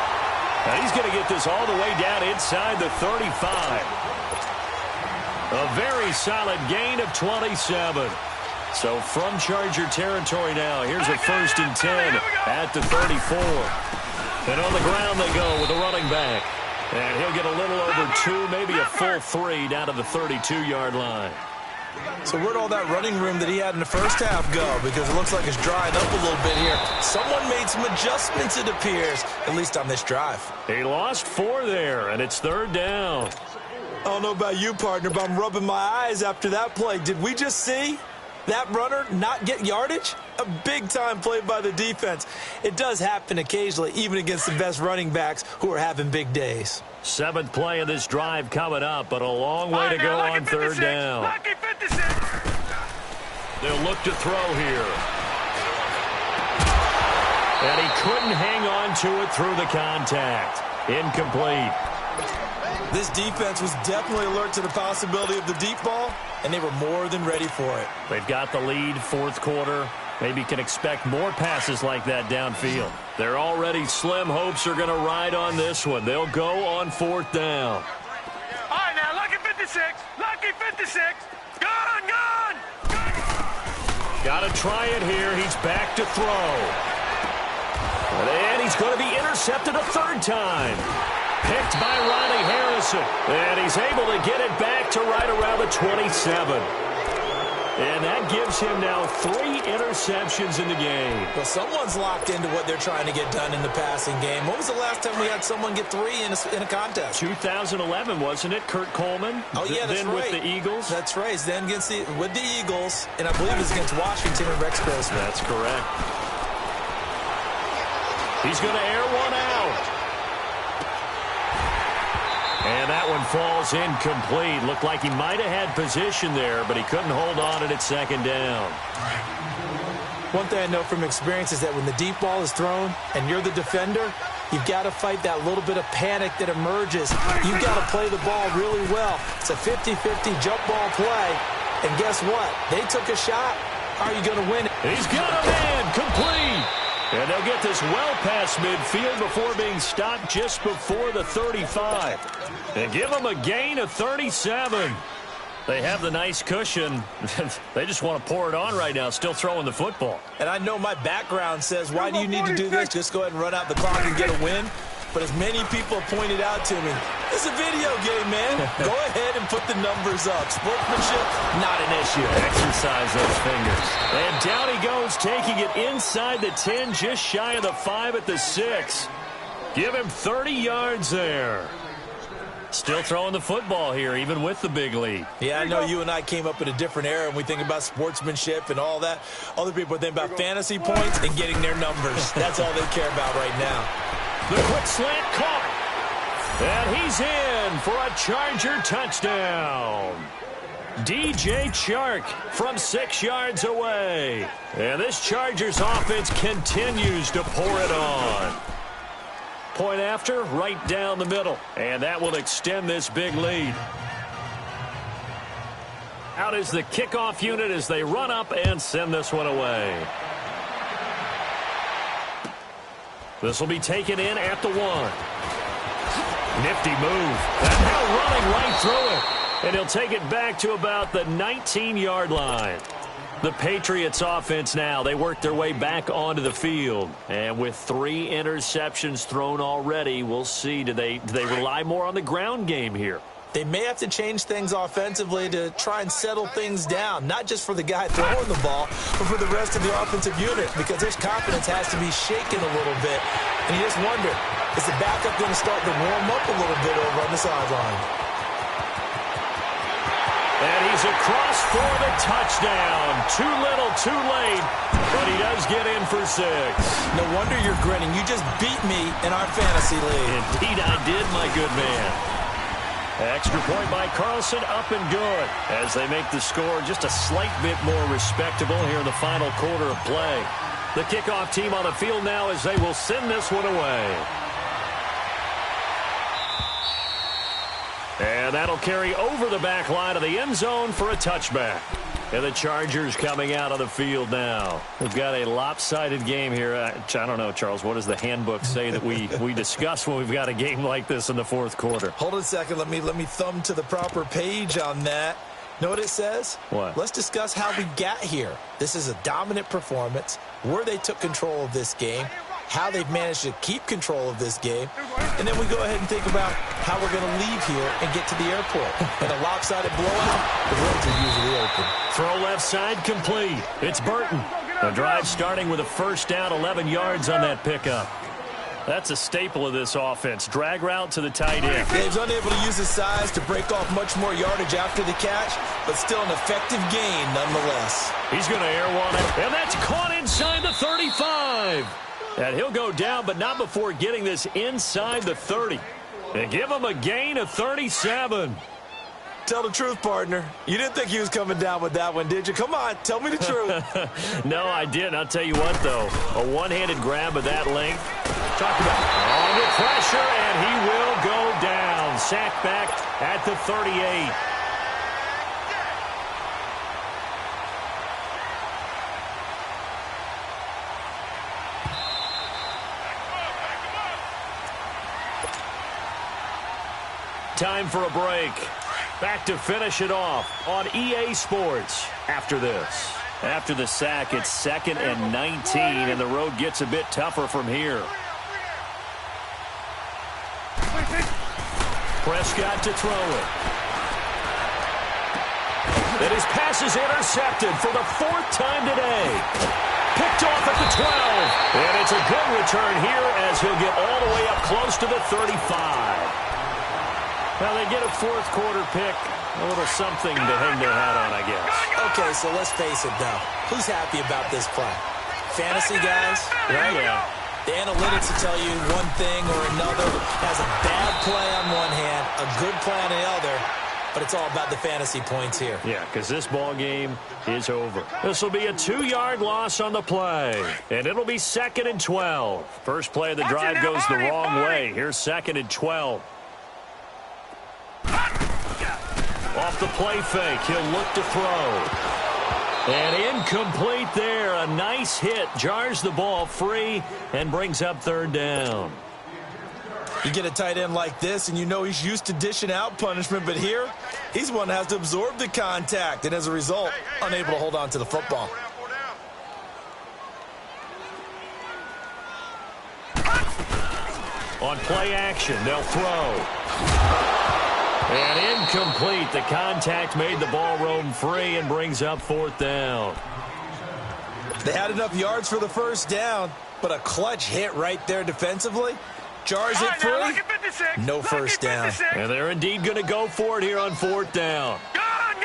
Now he's going to get this all the way down inside the 35. A very solid gain of 27. So from Charger territory now, here's a 1st and 10 at the 34. And on the ground they go with a running back. And he'll get a little over 2, maybe a full 3 down to the 32-yard line. So where'd all that running room that he had in the first half go? Because it looks like it's drying up a little bit here. Someone made some adjustments, it appears, at least on this drive. He lost 4 there, and it's 3rd down. I don't know about you, partner, but I'm rubbing my eyes after that play. Did we just see that runner not get yardage? A big-time play by the defense. It does happen occasionally, even against the best running backs who are having big days. 7th play of this drive coming up, but a long way to go on 3rd down. They'll look to throw here. And he couldn't hang on to it through the contact. Incomplete. This defense was definitely alert to the possibility of the deep ball, and they were more than ready for it. They've got the lead, 4th quarter. Maybe can expect more passes like that downfield. They're already slim hopes are going to ride on this one. They'll go on 4th down. All right, now, lucky 56. Lucky 56. Gone. Got to try it here. He's back to throw. And he's going to be intercepted a 3rd time. Picked by Ronnie Harrison. And he's able to get it back to right around the 27. And that gives him now 3 interceptions in the game. Well, someone's locked into what they're trying to get done in the passing game. When was the last time we had someone get 3 in a contest? 2011, wasn't it? Kurt Coleman? Oh, yeah, that's then right. With the Eagles? That's right. Then with the Eagles, and I believe it was against Washington and Rex Grossman. That's correct. He's going to air one out. And that one falls incomplete. Looked like he might have had position there, but he couldn't hold on it at 2nd down. One thing I know from experience is that when the deep ball is thrown and you're the defender, you've got to fight that little bit of panic that emerges. You've got to play the ball really well. It's a 50-50 jump ball play. And guess what? They took a shot. Are you going to win it? He's got a man complete. And they'll get this well past midfield before being stopped just before the 35. And give them a gain of 37. They have the nice cushion. They just want to pour it on right now, still throwing the football. And I know my background says, why do you need to do this? Just go ahead and run out the clock and get a win. But as many people have pointed out to me, it's a video game, man. Go ahead and put the numbers up. Sportsmanship, not an issue. Exercise those fingers. And down he goes, taking it inside the 10, just shy of the 5 at the 6. Give him 30 yards there. Still throwing the football here, even with the big lead. Yeah, I know you and I came up in a different era, and we think about sportsmanship and all that. Other people think about fantasy points and getting their numbers. That's all they care about right now. The quick slant caught. And he's in. run for a Charger touchdown. DJ Chark from 6 yards away. And this Chargers offense continues to pour it on. Point after, right down the middle. And that will extend this big lead. Out is the kickoff unit as they run up and send this one away. This will be taken in at the 1. Nifty move. And now running right through it. And he'll take it back to about the 19-yard line. The Patriots offense now, they work their way back onto the field. And with 3 interceptions thrown already, we'll see, do they rely more on the ground game here? They may have to change things offensively to try and settle things down, not just for the guy throwing the ball, but for the rest of the offensive unit, because his confidence has to be shaken a little bit. And you just wonder, is the backup going to start to warm up a little bit over on the sideline? And he's across for the touchdown. Too little, too late, but he does get in for 6. No wonder you're grinning. You just beat me in our fantasy league. Indeed I did, my good man. Extra point by Carlson, up and good, as they make the score just a slight bit more respectable here in the final quarter of play. The kickoff team on the field now as they will send this one away. And that'll carry over the back line of the end zone for a touchback. And the Chargers coming out on the field now. We've got a lopsided game here. I don't know, Charles, what does the handbook say that we discuss when we've got a game like this in the fourth quarter? Hold on a second. Let me thumb to the proper page on that. Know what it says? What? Let's discuss how we got here. This is a dominant performance, where they took control of this game, how they've managed to keep control of this game, and then we go ahead and think about how we're going to leave here and get to the airport. In a lopsided blowout, the roads are usually open. Throw left side complete. It's Burton. The drive starting with a first down, 11 yards on that pickup. That's a staple of this offense. Drag route to the tight end. Yeah, he's unable to use his size to break off much more yardage after the catch, but still an effective gain nonetheless. He's going to air one it, and that's caught inside the 35. And he'll go down, but not before getting this inside the 30. And give him a gain of 37. Tell the truth, partner. You didn't think he was coming down with that one, did you? Come on, tell me the truth. No, I didn't. I'll tell you what, though. A one-handed grab of that length. Talk about under pressure, and he will go down. Sacked back at the 38. Time for a break. Back to finish it off on EA Sports after this. After the sack, it's 2nd and 19, and the road gets a bit tougher from here. Prescott to throw it. And his pass is intercepted for the 4th time today. Picked off at the 12. And it's a good return here as he'll get all the way up close to the 35. Well, they get a fourth quarter pick, a little something to hang their hat on, I guess. Okay, so let's face it, though. Who's happy about this play? Fantasy guys, right? Yeah. The analytics will tell you one thing or another. Has a bad play on one hand, a good play on the other, but it's all about the fantasy points here. Yeah, because this ball game is over. This will be a 2-yard loss on the play, and it'll be 2nd and 12. First play of the drive goes the wrong way. Here's 2nd and 12. Off the play fake, he'll look to throw. And incomplete there. A nice hit. Jars the ball free and brings up 3rd down. You get a tight end like this, and you know he's used to dishing out punishment, but here, he's one that has to absorb the contact, and as a result, unable to hold on to the football. On play action, they'll throw. And incomplete. The contact made the ball roam free and brings up 4th down. They had enough yards for the first down, but a clutch hit right there defensively. Jars it free. No first down. And they're indeed going to go for it here on 4th down.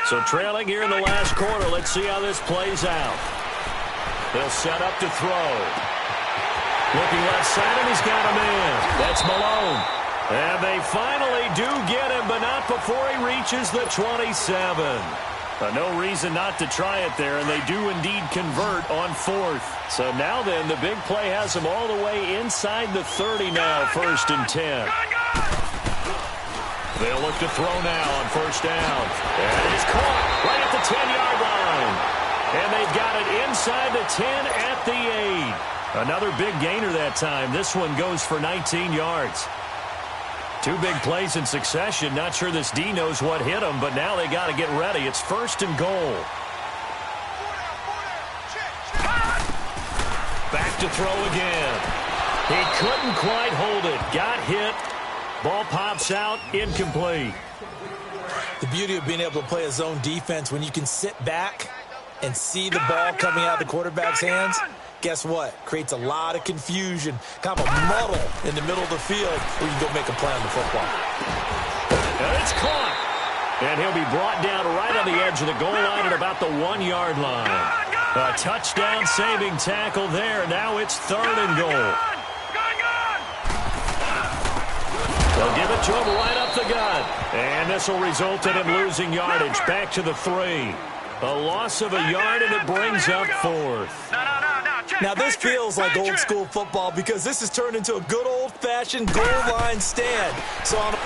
So trailing here in the last quarter. Let's see how this plays out. They'll set up to throw. Looking left side, and he's got a man. That's Malone. And they finally do get him, but not before he reaches the 27. No reason not to try it there, and they do indeed convert on 4th. So now then, the big play has them all the way inside the 30 now, 1st and 10. They'll look to throw now on 1st down. And he's caught right at the 10-yard line. And they've got it inside the 10 at the 8. Another big gainer that time. This one goes for 19 yards. 2 big plays in succession. Not sure this D knows what hit him, but now they got to get ready. It's 1st and goal. Back to throw again. He couldn't quite hold it. Got hit. Ball pops out. Incomplete. The beauty of being able to play a zone defense when you can sit back and see the ball coming out of the quarterback's hands, guess what? Creates a lot of confusion, kind of a muddle in the middle of the field where you can go make a play on the football. And it's caught. And he'll be brought down right on the edge of the goal line at about the 1-yard line. A touchdown-saving tackle there. Now it's 3rd and goal. They'll give it to him right up the gut. And this will result in him losing yardage back to the 3. A loss of a yard, and it brings up 4th. Now, this feels like old-school football because this has turned into a good old-fashioned goal line stand.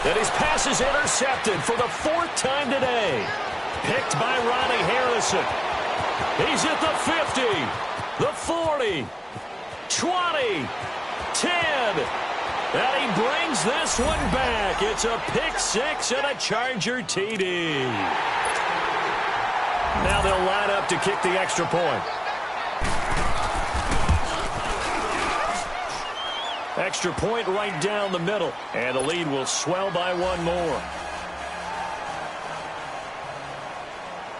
And his pass is intercepted for the 4th time today. Picked by Ronnie Harrison. He's at the 50, the 40, 20, 10. And he brings this one back. It's a pick 6 and a Charger TD. Now they'll line up to kick the extra point. Extra point right down the middle. And the lead will swell by 1 more.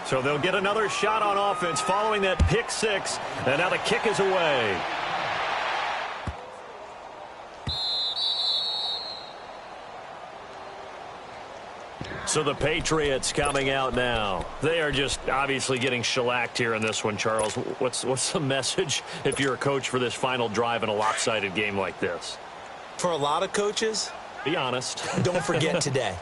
So they'll get another shot on offense following that pick 6. And now the kick is away. So the Patriots coming out now. They are just obviously getting shellacked here in this one, Charles. What's the message if you're a coach for this final drive in a lopsided game like this? For a lot of coaches, be honest. Don't forget today.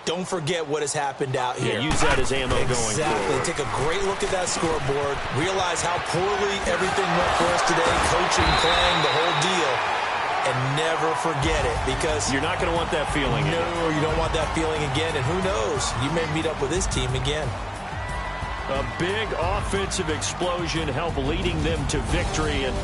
Don't forget what has happened out here. Yeah, use that as ammo going forward. Exactly. Take a great look at that scoreboard. Realize how poorly everything went for us today. Coaching, playing, the whole deal. And never forget it, because you're not going to want that feeling again. No, you don't want that feeling again. And who knows? You may meet up with this team again. A big offensive explosion helped leading them to victory. And